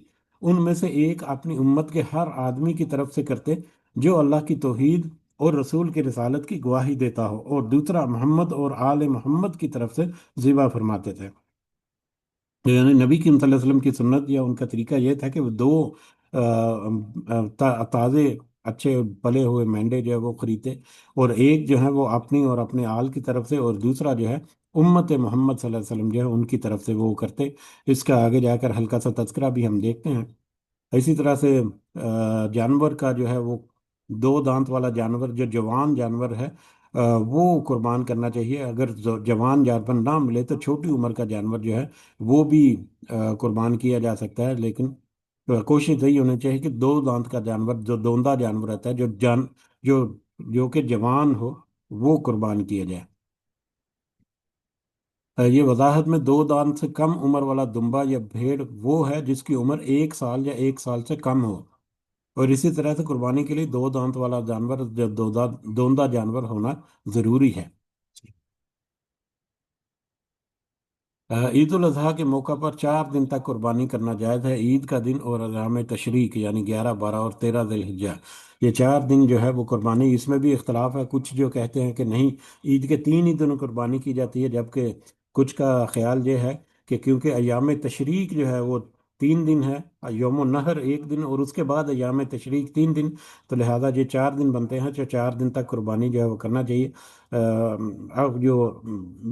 ان میں سے ایک اپنی امت کے ہر آدمی کی طرف سے کرتے جو اللہ کی توحید اور رسول کی رسالت کی گواہی دیتا ہو، اور دوسرا محمد اور آل محمد کی طرف سے ذبح فرماتے تھے۔ یعنی نبی کریم صلی اللہ علیہ وسلم کی سنت یا ان کا طریقہ یہ تھا کہ وہ دو تازے اچھے پلے ہوئے مینڈے جو ہے وہ خریدتے، اور ایک جو ہے وہ اپنی اور اپنے آل کی طرف سے، اور دوسرا جو ہے امت محمد صلی اللہ علیہ وسلم جو ہے ان کی طرف سے وہ کرتے۔ اس کا آگے جا کر ہلکا سا تذکرہ بھی ہم دیکھتے ہیں۔ اسی طرح سے جانور کا جو ہے وہ 2 دانت والا جانور جو جوان جانور ہے وہ قربان کرنا چاہیے، اگر جوان جانور نہ ملے تو چھوٹی عمر کا جانور جو ہے وہ بھی قربان کیا جا سکتا ہے، لیکن کوشش یہی ہونی چاہیے کہ 2 دانت کا جانور جو دوندا جانور رہتا ہے، جو جو کہ جوان ہو، وہ قربان کیا جائے۔ یہ وضاحت میں 2 دانت سے کم عمر والا دمبا یا بھیڑ وہ ہے جس کی عمر 1 سال یا 1 سال سے کم ہو، اور اسی طرح سے قربانی کے لیے 2 دانت والا جانور جو دوندا جانور ہونا ضروری ہے۔ عید الاضحیٰ کے موقع پر 4 دن تک قربانی کرنا جائز ہے۔ عید کا دن اور ایام تشریق یعنی 11، 12 اور 13 ذی الحجہ، یہ 4 دن جو ہے وہ قربانی، اس میں بھی اختلاف ہے، کچھ جو کہتے ہیں کہ نہیں، عید کے 3 ہی دن قربانی کی جاتی ہے، جبکہ کچھ کا خیال یہ ہے کہ کیونکہ ایام تشریق جو ہے وہ 3 دن ہے، یوم النحر 1 دن اور اس کے بعد ایام تشریق 3 دن، تو لہٰذا یہ 4 دن بنتے ہیں، جو 4 دن تک قربانی جو ہے وہ کرنا چاہیے۔ اب جو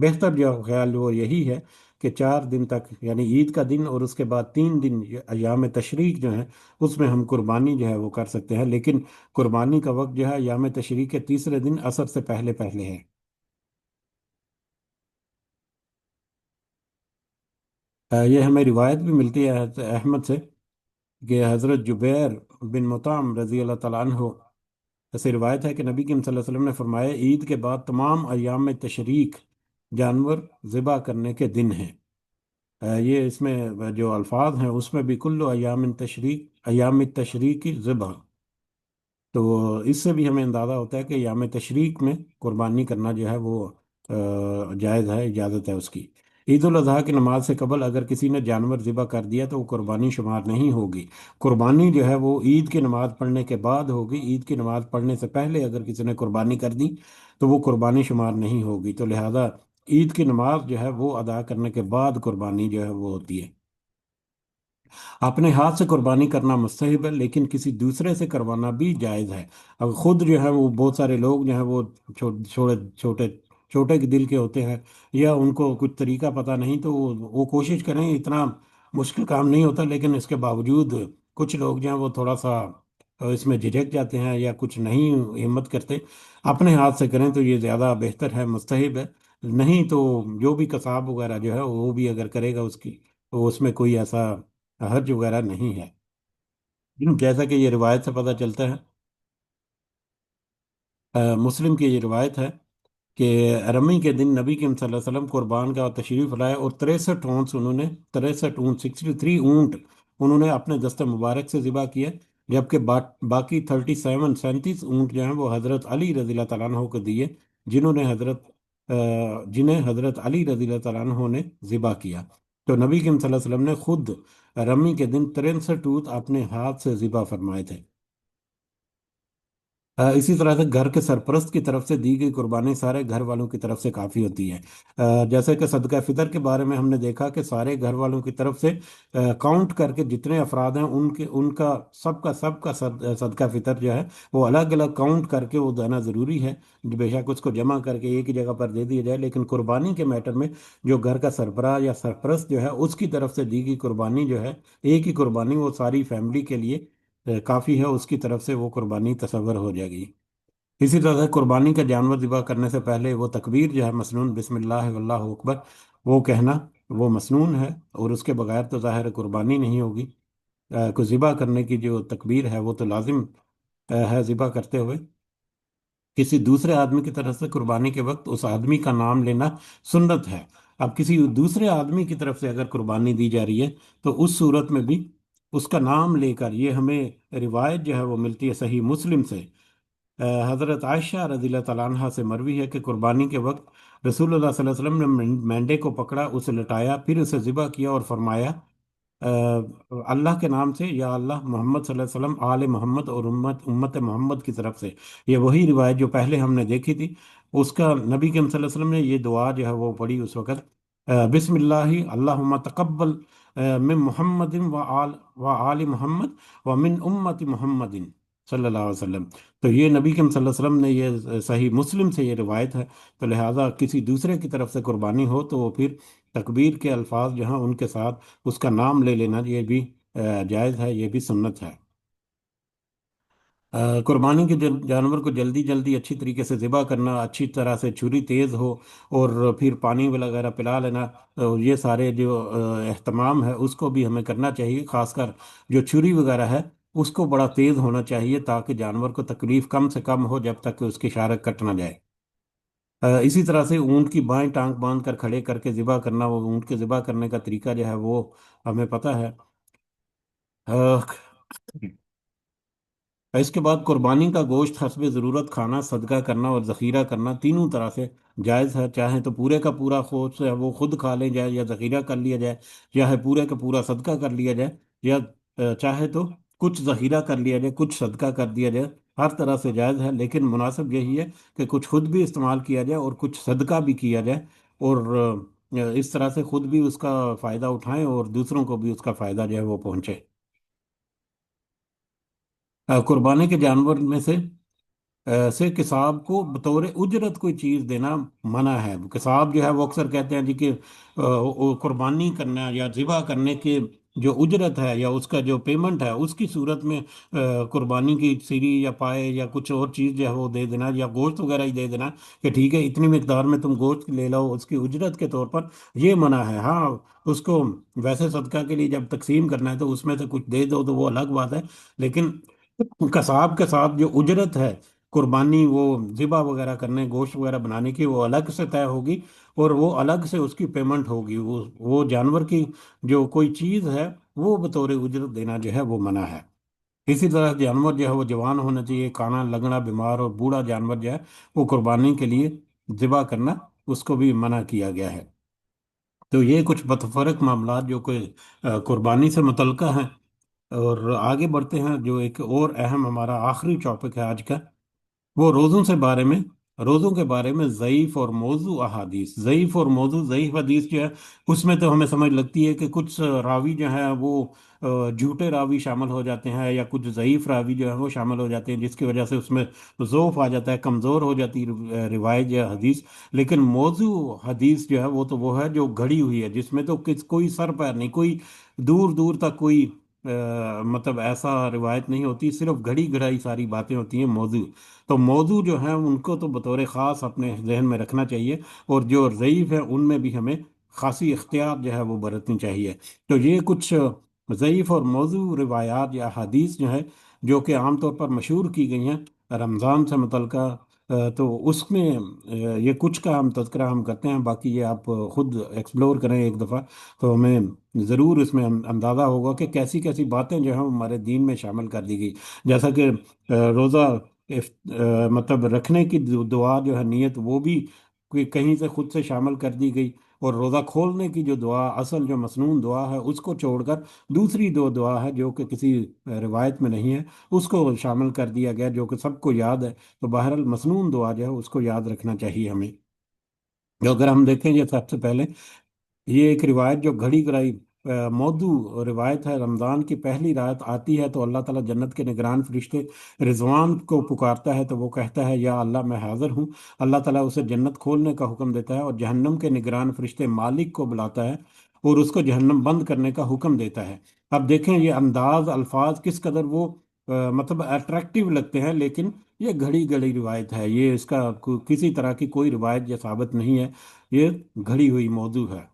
بہتر جو خیال وہ یہی ہے کہ 4 دن تک یعنی عید کا دن اور اس کے بعد 3 دن یہ ایام تشریق جو ہیں اس میں ہم قربانی جو ہے وہ کر سکتے ہیں، لیکن قربانی کا وقت جو ہے ایام تشریق کے تیسرے دن عصر سے پہلے پہلے ہے۔ یہ ہمیں روایت بھی ملتی ہے حضرت احمد سے کہ حضرت جبیر بن مطعم رضی اللہ تعالیٰ عنہ سے روایت ہے کہ نبی کریم صلی اللہ علیہ وسلم نے فرمایا عید کے بعد تمام ایام تشریق جانور ذبح کرنے کے دن ہیں۔ یہ اس میں جو الفاظ ہیں اس میں بھی کل ایام تشریق کی ذبح، تو اس سے بھی ہمیں اندازہ ہوتا ہے کہ ایام تشریق میں قربانی کرنا جو ہے وہ جائز ہے، اجازت ہے اس کی۔ عید الاضحیٰ کی نماز سے قبل اگر کسی نے جانور ذبح کر دیا تو وہ قربانی شمار نہیں ہوگی۔ قربانی جو ہے وہ عید کی نماز پڑھنے کے بعد ہوگی۔ عید کی نماز پڑھنے سے پہلے اگر کسی نے قربانی کر دی تو وہ قربانی شمار نہیں ہوگی، تو لہذا عید کی نماز جو ہے وہ ادا کرنے کے بعد قربانی جو ہے وہ ہوتی ہے۔ اپنے ہاتھ سے قربانی کرنا مستحب ہے، لیکن کسی دوسرے سے کروانا بھی جائز ہے۔ اب خود جو ہے وہ بہت سارے لوگ جو ہیں وہ چھوٹے چھوٹے چھوٹے دل کے ہوتے ہیں، یا ان کو کچھ طریقہ پتہ نہیں، تو وہ کوشش کریں، اتنا مشکل کام نہیں ہوتا، لیکن اس کے باوجود کچھ لوگ جو ہیں وہ تھوڑا سا اس میں جھجک جاتے ہیں یا کچھ نہیں ہمت کرتے۔ اپنے ہاتھ سے کریں تو یہ زیادہ بہتر ہے، مستحب ہے۔ نہیں تو جو بھی قصاب وغیرہ جو ہے وہ بھی اگر کرے گا اس کی، تو اس میں کوئی ایسا حرج وغیرہ نہیں ہے۔ جیسا کہ یہ روایت سے پتہ چلتا ہے، مسلم کی یہ روایت ہے کہ رمی کے دن نبی کریم صلی اللہ علیہ وسلم قربان کا تشریف لائے، اور 63 اونس انہوں نے، 63 اونٹ، 63 اونٹ انہوں نے اپنے دست مبارک سے ذبح کیا، جبکہ باقی 37 اونٹ جو ہیں وہ حضرت علی رضی اللہ تعالیٰ عنہ کو دیے، جنہیں حضرت علی رضی اللہ تعالیٰ عنہ نے ذبح کیا۔ تو نبی کریم صلی اللہ علیہ وسلم نے خود رمی کے دن 63 اونٹ اپنے ہاتھ سے ذبح فرمائے تھے۔ اسی طرح سے گھر کے سرپرست کی طرف سے دی گئی قربانی سارے گھر والوں کی طرف سے کافی ہوتی ہے۔ جیسے کہ صدقہ فطر کے بارے میں ہم نے دیکھا کہ سارے گھر والوں کی طرف سے کاؤنٹ کر کے جتنے افراد ہیں ان کا سب کا صدقہ فطر جو ہے وہ الگ الگ کاؤنٹ کر کے وہ دینا ضروری ہے۔ بے شک اس کو جمع کر کے ایک ہی جگہ پر دے دیا جائے، لیکن قربانی کے میٹر میں جو گھر کا سربراہ یا سرپرست جو ہے اس کی طرف سے دی گئی قربانی جو ہے، ایک ہی قربانی وہ ساری فیملی کے لیے کافی ہے، اس کی طرف سے وہ قربانی تصور ہو جائے گی۔ اسی طرح سے قربانی کا جانور ذبح کرنے سے پہلے وہ تکبیر جو ہے مسنون، بسم اللہ واللہ اکبر، وہ کہنا وہ مسنون ہے، اور اس کے بغیر تو ظاہر قربانی نہیں ہوگی۔ کو ذبح کرنے کی جو تکبیر ہے وہ تو لازم ہے ذبح کرتے ہوئے۔ کسی دوسرے آدمی کی طرف سے قربانی کے وقت اس آدمی کا نام لینا سنت ہے۔ اب کسی دوسرے آدمی کی طرف سے اگر قربانی دی جا رہی ہے تو اس صورت میں بھی اس کا نام لے کر، یہ ہمیں روایت جو ہے وہ ملتی ہے صحیح مسلم سے، حضرت عائشہ رضی اللہ تعالیٰ عنہ سے مروی ہے کہ قربانی کے وقت رسول اللہ صلی اللہ علیہ وسلم نے مینڈے کو پکڑا، اسے لٹایا، پھر اسے ذبح کیا اور فرمایا اللہ کے نام سے، یا اللہ، محمد صلی اللہ علیہ وسلم، آل محمد اور امت محمد کی طرف سے۔ یہ وہی روایت جو پہلے ہم نے دیکھی تھی، اس کا نبی کریم صلی اللہ علیہ وسلم نے یہ دعا جو ہے وہ پڑھی اس وقت، بسم اللہ اللہم تقبل من محمد و آل محمد و من امت محمد صلی اللہ علیہ وسلم۔ تو یہ نبی کریم صلی اللہ علیہ وسلم نے یہ صحیح مسلم سے یہ روایت ہے، تو لہٰذا کسی دوسرے کی طرف سے قربانی ہو تو وہ پھر تکبیر کے الفاظ جو ہیں ان کے ساتھ اس کا نام لے لینا، یہ بھی جائز ہے، یہ بھی سنت ہے۔ قربانی کے جانور کو جلدی جلدی اچھی طریقے سے ذبح کرنا، اچھی طرح سے چھری تیز ہو، اور پھر پانی وغیرہ پلا لینا، یہ سارے جو اہتمام ہے اس کو بھی ہمیں کرنا چاہیے۔ خاص کر جو چھری وغیرہ ہے اس کو بڑا تیز ہونا چاہیے تاکہ جانور کو تکلیف کم سے کم ہو جب تک کہ اس کی شارک کٹ نہ جائے۔ اسی طرح سے اونٹ کی بائیں ٹانگ باندھ کر کھڑے کر کے ذبح کرنا، وہ اونٹ کے ذبح کرنے کا طریقہ جو ہے وہ ہمیں پتہ ہے۔ آہ، اس کے بعد قربانی کا گوشت حسب ضرورت کھانا، صدقہ کرنا اور ذخیرہ کرنا تینوں طرح سے جائز ہے۔ چاہے تو پورے کا پورا گوشت ہے وہ خود کھا لے جائے، یا ذخیرہ کر لیا جائے، یا ہے پورے کا پورا صدقہ کر لیا جائے، یا چاہے تو کچھ ذخیرہ کر لیا جائے، کچھ صدقہ کر دیا جائے۔ ہر طرح سے جائز ہے، لیکن مناسب یہی ہے کہ کچھ خود بھی استعمال کیا جائے اور کچھ صدقہ بھی کیا جائے، اور اس طرح سے خود بھی اس کا فائدہ اٹھائیں اور دوسروں کو بھی اس کا فائدہ جو ہے وہ پہنچے۔ قربانی کے جانور میں سے کساب کو بطور اجرت کوئی چیز دینا منع ہے۔ کساب جو ہے وہ اکثر کہتے ہیں جی کہ وہ قربانی کرنا یا ذبح کرنے کے جو اجرت ہے یا اس کا جو پیمنٹ ہے اس کی صورت میں قربانی کی سری یا پائے یا کچھ اور چیز جو ہے وہ دے دینا، یا گوشت وغیرہ ہی دے دینا کہ ٹھیک ہے اتنی مقدار میں تم گوشت لے لو اس کی اجرت کے طور پر، یہ منع ہے۔ ہاں، اس کو ویسے صدقہ کے لیے جب تقسیم کرنا ہے تو اس میں سے کچھ دے دو تو وہ الگ بات ہے، لیکن قصاب کے ساتھ جو اجرت ہے قربانی، وہ ذبح وغیرہ کرنے، گوشت وغیرہ بنانے کی، وہ الگ سے طے ہوگی، اور وہ الگ سے اس کی پیمنٹ ہوگی۔ وہ جانور کی جو کوئی چیز ہے وہ بطور اجرت دینا جو ہے وہ منع ہے۔ اسی طرح جانور جو ہے وہ جوان ہونا چاہیے، کانا لگنا، بیمار اور بوڑھا جانور جو ہے وہ قربانی کے لیے ذبح کرنا اس کو بھی منع کیا گیا ہے۔ तो ये कुछ बतफरक मामलात जो कि कुर्बानी से मुतल्का हैं। और आगे बढ़ते हैं, जो एक और अहम हमारा आखिरी टॉपिक है आज का, वो रोज़ों से बारे में, रोज़ों के बारे में ज़ईफ़ और मौजू अहादीस। ज़ईफ़ और मौजू, ज़ईफ़ हदीस जो है उसमें तो हमें समझ लगती है कि कुछ रावी जो है वो झूठे रावी शामिल हो जाते हैं, या कुछ ज़ईफ़ रावी जो है वो शामिल हो जाते हैं, जिसकी वजह से उसमें ज़ोफ़ आ जाता है, कमज़ोर हो जाती है रिवायत या हदीस। लेकिन मौजू हदीस जो है वो है जो घड़ी हुई है, जिसमें तो कोई सर पैर नहीं, कोई दूर दूर तक कोई मतलब ऐसा रिवायत नहीं होती, सिर्फ घड़ी घड़ाई सारी बातें होती हैं मौजू। तो मौजू जो है उनको तो बतौर ख़ास अपने जहन में रखना चाहिए, और जो ज़ईफ़ है उनमें भी हमें खासी इख्तियात जो है वो बरतनी चाहिए। तो ये कुछ ज़ईफ़ और मौजू रिवायात या हदीस जो है, जो कि आमतौर पर मशहूर की गई हैं रमज़ान से मुतल्का। तो उसमें ये कुछ का हम तज़किरा हम करते हैं, बाकी ये आप खुद एक्सप्लोर करें एक दफ़ा, तो हमें ज़रूर इसमें अंदाज़ा होगा कि कैसी कैसी बातें जो हैं हमारे दीन में शामिल कर दी गई। जैसा कि रोज़ा मतलब रखने की दुआ जो है, नियत, वो भी कोई कहीं से खुद से शामिल कर दी गई। और रोज़ा खोलने की जो दुआ, असल जो मसनून दुआ है, उसको छोड़कर दूसरी दो दुआ है जो कि किसी रिवायत में नहीं है, उसको शामिल कर दिया गया, जो कि सबको याद है। तो बहरहाल मसनून दुआ जो है उसको याद रखना चाहिए हमें। जो अगर हम देखें, ये सबसे पहले ये एक रिवायत जो घड़ी घड़ाई मौदू रिवायत है। रमज़ान की पहली रात आती है तो अल्लाह ताला जन्नत के निगरान फरिश्ते रिजवान को पुकारता है, तो वो कहता है या अल्लाह मैं हाजिर हूँ। अल्लाह ताला उसे जन्नत खोलने का हुक्म देता है, और जहन्नम के निगरान फरिश्ते मालिक को बुलाता है और उसको जहन्नम बंद करने का हुक्म देता है। अब देखें ये अंदाज अल्फाज किस कदर वो मतलब अट्रैक्टिव लगते हैं, लेकिन ये घड़ी घड़ी रिवायत है, ये इसका किसी तरह की कोई रिवायत या साबित नहीं है, ये घड़ी हुई मौजू है।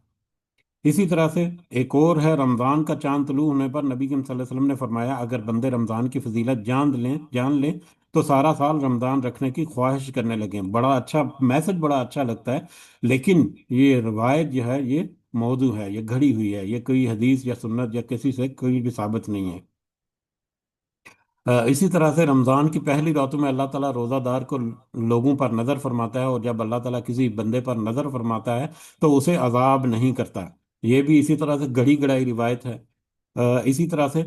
इसी तरह से एक और है, रमज़ान का चांद तुलू होने पर नबी करीम सल्लल्लाहु अलैहि वसल्लम ने फरमाया, अगर बंदे रमज़ान की फजीलत जान लें तो सारा साल रमज़ान रखने की ख्वाहिश करने लगे। बड़ा अच्छा मैसेज, बड़ा अच्छा लगता है। लेकिन ये रवायत जो है ये मौजू है, ये घड़ी हुई है, ये कोई हदीस या सुन्नत या किसी से कोई भी साबित नहीं है। इसी तरह से रमज़ान की पहली रातों में अल्लाह ताला रोज़ादार को लोगों पर नज़र फरमाता है, और जब अल्लाह ताला किसी बंदे पर नज़र फरमाता है तो उसे अजाब नहीं करता। ये भी इसी तरह से घड़ी घड़ाई रिवायत है। इसी तरह से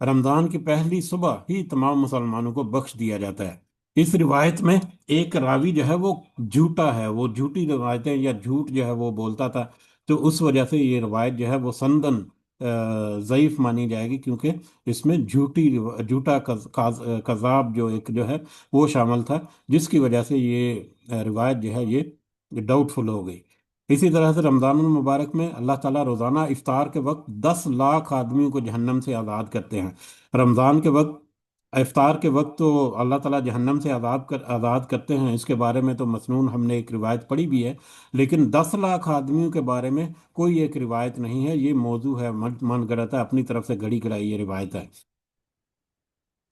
रमज़ान की पहली सुबह ही तमाम मुसलमानों को बख्श दिया जाता है। इस रिवायत में एक रावी जो है वो झूठा है, वो झूठी रिवायतें या झूठ जो है वो बोलता था, तो उस वजह से ये रिवायत जो है वो संदन ज़ईफ मानी जाएगी, क्योंकि इसमें झूठा कज़ाब जो एक जो है वो शामिल था, जिसकी वजह से ये रिवायत जो है ये डाउटफुल हो गई। इसी तरह से रमज़ान मुबारक में अल्लाह ताला रोज़ाना इफ्तार के वक्त 10 लाख आदमियों को जहन्नम से आज़ाद करते हैं। रमज़ान के वक्त, इफ्तार के वक्त तो अल्लाह ताला जहन्नम से आज़ाद करते हैं, इसके बारे में तो मसनून हमने एक रिवायत पढ़ी भी है। लेकिन 10 लाख आदमियों के बारे में कोई एक रिवायत नहीं है, ये मौजू है, मन गढ़ंत है, अपनी तरफ से घड़ी घड़ाई ये रिवायत है।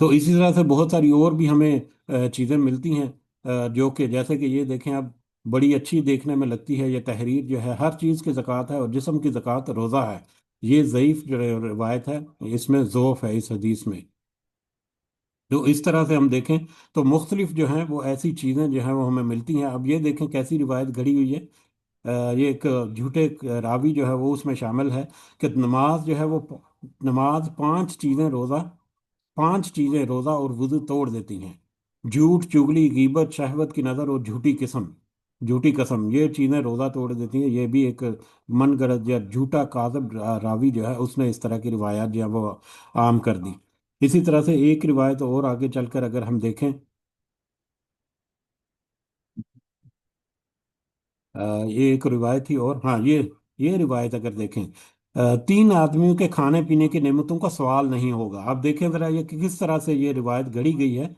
तो इसी तरह से बहुत सारी और भी हमें चीज़ें मिलती हैं, जो कि जैसे कि ये देखें आप, बड़ी अच्छी देखने में लगती है। ये तहरीर जो है हर चीज़ की ज़कात है, और जिस्म की ज़कात रोज़ा है। ये ज़ईफ़ जो रिवायत है, इसमें ज़ोफ़ है इस हदीस में। तो इस तरह से हम देखें तो मुख्तलिफ जो हैं वो ऐसी चीज़ें जो हैं वो हमें मिलती हैं। अब ये देखें कैसी रिवायत घड़ी हुई है। ये एक झूठे रावी जो है वो उसमें शामिल है कि नमाज जो है वो नमाज पांच चीजें रोजा और वुजू तोड़ देती हैं। झूठ, चुगली, गीबत, शहवत की नजर और झूठी कसम, ये चीजें रोजा तोड़ देती हैं। ये भी एक मन गढ़ंत या झूठा काज़िब रावी जो है उसने इस तरह की रिवायात जो है वो आम कर दी। इसी तरह से एक रिवायत और आगे चलकर अगर हम देखें, ये एक रिवायत थी, और हाँ ये रिवायत अगर देखें, तीन आदमियों के खाने पीने की नेमतों का सवाल नहीं होगा। आप देखें जरा ये कि किस तरह से ये रिवायत घड़ी गई है।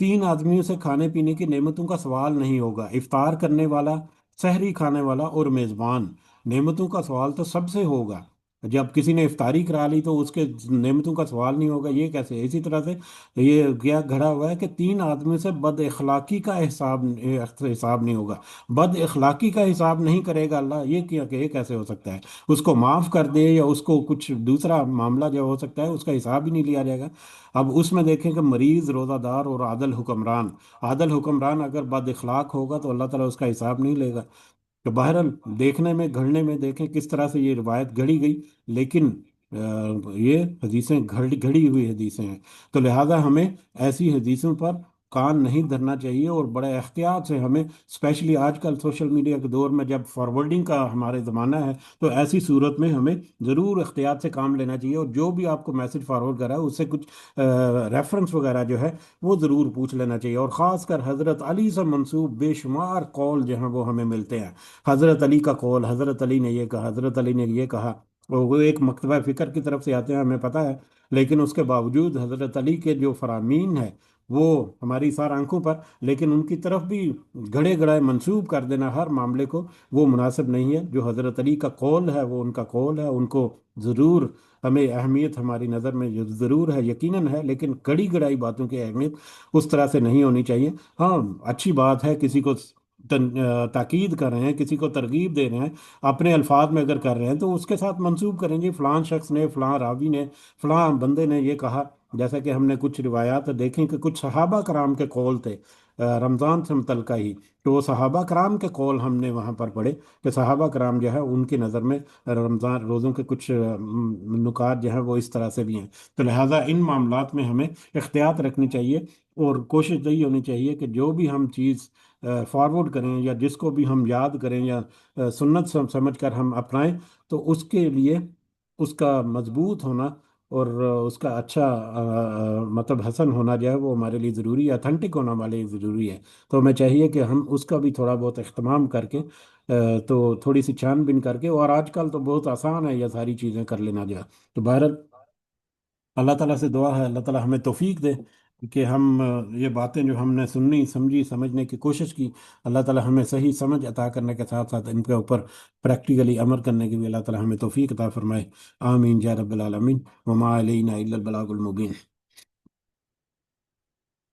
तीन आदमियों से खाने पीने की नेमतों का सवाल नहीं होगा, इफ्तार करने वाला, सहरी खाने वाला और मेजबान। नेमतों का सवाल तो सबसे होगा। जब किसी ने इफ्तारी करा ली तो उसके नेमतों का सवाल नहीं होगा, ये कैसे? इसी तरह से ये क्या घड़ा हुआ है कि तीन आदमियों से बद इखलाकी का हिसाब नहीं होगा। बद इखलाकी का हिसाब नहीं करेगा अल्लाह, ये क्या, ये कैसे हो सकता है? उसको माफ कर दे या उसको कुछ दूसरा मामला जो हो सकता है उसका हिसाब ही नहीं लिया जाएगा। अब उसमें देखें कि मरीज, रोज़ादार और आदल हुक्मरान, आदल हुक्मरान अगर बद इखलाक होगा तो अल्लाह ताला उसका हिसाब नहीं लेगा। तो बहरहाल देखने में घड़ने में देखें किस तरह से ये रिवायत घड़ी गई, लेकिन ये हदीसें घड़ी घड़ी हुई हदीसें हैं। तो लिहाजा हमें ऐसी हदीसों पर कान नहीं धरना चाहिए, और बड़े एहतियात से हमें, स्पेशली आजकल सोशल मीडिया के दौर में जब फॉरवर्डिंग का हमारे ज़माना है, तो ऐसी सूरत में हमें ज़रूर एहतियात से काम लेना चाहिए, और जो भी आपको मैसेज फॉरवर्ड करा है उससे कुछ रेफरेंस वगैरह जो है वो ज़रूर पूछ लेना चाहिए। और ख़ासकर हज़रत अली से मंसूब बेशुमार कौल जो हैं वो हमें मिलते हैं। हज़रत अली का कौल, हज़रत अली ने ये कहा, हज़रत अली ने ये कहा, और वो एक मकतबा फ़िक्र की तरफ से आते हैं हमें पता है, लेकिन उसके बावजूद हज़रत अली के जो फरामीन है वो हमारी सार आंखों पर, लेकिन उनकी तरफ भी गड़े गड़ाए मंसूब कर देना हर मामले को, वो मुनासिब नहीं है। जो हज़रत अली का कौल है वो उनका कौल है, उनको ज़रूर, हमें अहमियत हमारी नज़र में ज़रूर है, यकीनन है, लेकिन कड़ी गड़ाई बातों की अहमियत उस तरह से नहीं होनी चाहिए। हाँ, अच्छी बात है, किसी को ताकीद कर रहे हैं, किसी को तरगीब दे रहे हैं, अपने अल्फाज में अगर कर रहे हैं तो उसके साथ मंसूब करें जी, फलां शख्स ने, फलां रावी ने, फलां बंदे ने ये कहा। जैसा कि हमने कुछ रिवायात देखें कि कुछ सहाबा कराम के कौल थे रमज़ान से मुतल्लिक़ ही, तो वो सहाबा कराम के कौल हमने वहाँ पर पढ़े कि सहाबा कराम जो है उनकी नज़र में रमज़ान रोज़ों के कुछ नुकात जो हैं वो इस तरह से भी हैं। तो लिहाजा इन मामलात में हमें एहतियात रखनी चाहिए, और कोशिश यही होनी चाहिए कि जो भी हम चीज़ फॉरवर्ड करें या जिसको भी हम याद करें या सुन्नत समझ कर हम अपनाएं, तो उसके लिए उसका मजबूत होना और उसका अच्छा मतलब हसन होना जो है वो हमारे लिए ज़रूरी है, अथेंटिक होना हमारे लिए ज़रूरी है। तो हमें चाहिए कि हम उसका भी थोड़ा बहुत इख्तिमाम करके तो थोड़ी सी छानबीन करके, और आजकल तो बहुत आसान है ये सारी चीज़ें कर लेना जो है। तो बहरहाल अल्लाह ताला से दुआ है, अल्लाह ताला हमें तौफीक दे कि हम ये बातें जो हमने सुननी, समझी, समझने की कोशिश की, अल्लाह ताला हमें सही समझ अता करने के साथ साथ इनके ऊपर प्रैक्टिकली अमल करने की भी अल्लाह ताला हमें तौफीक अता फरमाए। आमीन या रब्बल आलमीन। वमा अलैना इल्लल बलागुल मुबीन।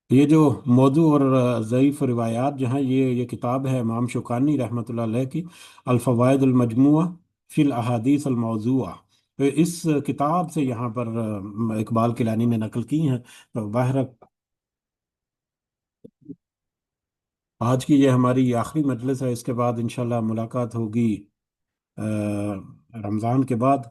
ये जो मौजू और ज़ईफ़ रिवायात जो हैं, ये किताब है इमाम शौकानी रहमतुल्लाह अलैह की, अल फ़वाइदुल मजमूआ फ़िल अहादीस अल मौज़ूआ। तो इस किताब से यहाँ पर इकबाल किलानी ने नकल की हैं। तो बहर आज की ये हमारी आखिरी मजलिस है, इसके बाद इंशाल्लाह मुलाकात होगी रमज़ान के बाद।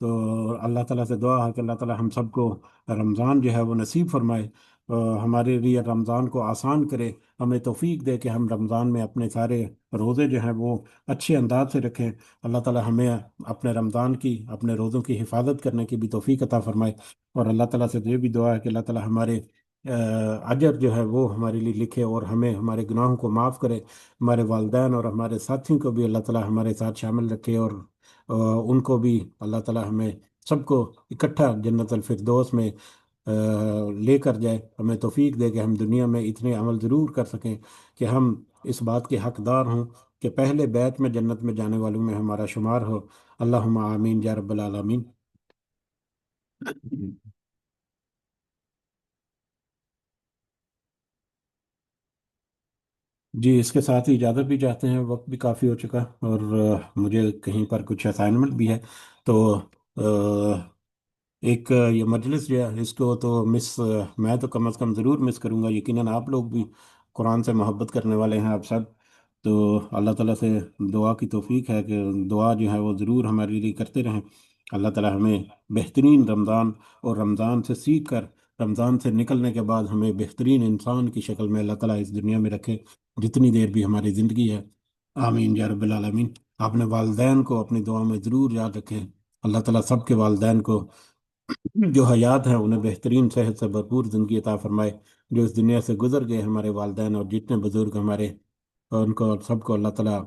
तो अल्लाह ताला से दुआ है कि अल्लाह ताला हम सबको रमज़ान जो है वो नसीब फरमाए, हमारे लिए रमज़ान को आसान करे, हमें तौफीक दे कि हम रमज़ान में अपने सारे रोज़े जो हैं वो अच्छे अंदाज से रखें। अल्लाह ताला हमें अपने रमज़ान की, अपने रोज़ों की हिफाजत करने की भी तौफीक अता फरमाए। और अल्लाह ताला से ये भी दुआ है कि अल्लाह ताला हमारे अजर जो है वो हमारे लिए लिखे, और हमें हमारे गुनाहों को माफ़ करे। हमारे वालिदैन और हमारे साथियों को भी अल्लाह ताला हमारे साथ शामिल रखे, और उनको भी अल्लाह ताला हमें सबको इकट्ठा जन्नतुल फिरदौस में लेकर जाए। हमें तौफीक दे कि हम दुनिया में इतने अमल ज़रूर कर सकें कि हम इस बात के हकदार हों कि पहले बैच में जन्नत में जाने वालों में हमारा शुमार हो। अल्लाहुम्मा आमीन या रब्बल आलमीन। जी, इसके साथ ही इजाज़त भी चाहते हैं, वक्त भी काफ़ी हो चुका, और मुझे कहीं पर कुछ असाइनमेंट भी है। तो एक ये मजलिस जो है इसको तो मिस मैं तो कम अज़ कम ज़रूर मिस करूँगा, यकीनन आप लोग भी कुरान से मोहब्बत करने वाले हैं आप सब। तो अल्लाह ताला से दुआ की तौफीक है कि दुआ जो है वो ज़रूर हमारे लिए करते रहें। अल्लाह ताला हमें बेहतरीन रमज़ान और रमज़ान से सीख कर रमज़ान से निकलने के बाद हमें बेहतरीन इंसान की शक्ल में अल्लाह ताला इस दुनिया में रखे, जितनी देर भी हमारी ज़िंदगी है। आमीन या रब्बिल आलमीन। अपने वालदैन को अपनी दुआ में ज़रूर याद रखें। अल्लाह ताला सबके वालदैन को जो हयात हैं उन्हें बेहतरीन सेहत से भरपूर ज़िंदगी अता फरमाए। जो इस दुनिया से गुजर गए हमारे वालदैन और जितने बुजुर्ग हमारे, और उनको और सबको अल्लाह ताला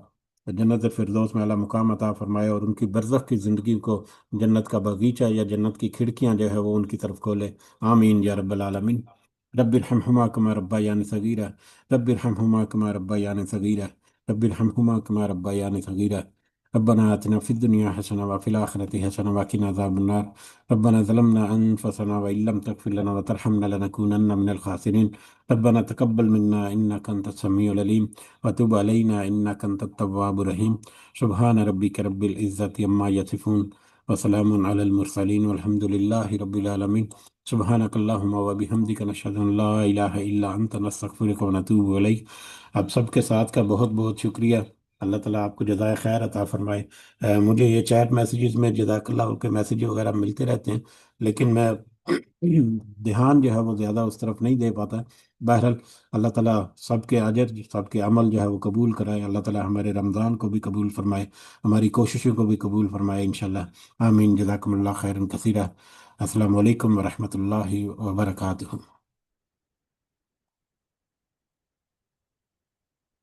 जन्नत फिरदौस में अला मुकाम अता फरमाए, और उनकी बरज़ख की ज़िंदगी को जन्नत का बगीचा या जन्नत की खिड़कियाँ जो है वो उनकी तरफ खोले। आमीन या रब्बल आलमीन। रब्बिरहमहुमा कमा रब्बयानी सगीरा। रब्बिरहमहुमा कमा रब्बयानी सगीरा। रब्बिरहमहुमा कमा रब्बयानी सगीरा। रब्बना आतिना फिद दुनिया हसना व फिल आखिरति हसना व किना अज़ाबन्नार। रब्बना ज़लमना अनफुसना व इल्लम तगफिर लना व तरहमना लनकूनन्ना मिनल खासिरीन। रब्बना तक़ब्बल मिन्ना इन्नका अंतस समीउल अलीम व तुब अलैना इन्नका अंतत तव्वाबुर रहीम। सुब्हान रब्बिका रब्बिल इज़्ज़ति अम्मा यसिफून व सलामुन अलल मुरसलीन वल्हम्दुलिल्लाहि रब्बिल आलमीन। सुब्हानक अल्लाहुम्मा व बिहम्दिका नशहदु अन ला इलाहा इल्ला अंता नस्तगफिरुका व नतूबु इलैक। आप सबके साथ का बहुत बहुत शुक्रिया। اللہ تعالیٰ آپ کو جزائے خیر عطا فرمائے۔ مجھے یہ چیٹ میسیجز میں جزاک اللہ کے میسیج وغیرہ ملتے رہتے ہیں، لیکن میں دھیان جو ہے وہ زیادہ اس طرف نہیں دے پاتا۔ بہرحال اللہ تعالیٰ سب کے اجر، سب کے عمل جو ہے وہ قبول کرائے، اللہ تعالیٰ ہمارے رمضان کو بھی قبول فرمائے، ہماری کوششوں کو بھی قبول فرمائے انشاءاللہ۔ آمین، جزاکم اللہ خیرا کثیرہ۔ السلام علیکم ورحمۃ اللہ وبرکاتہ۔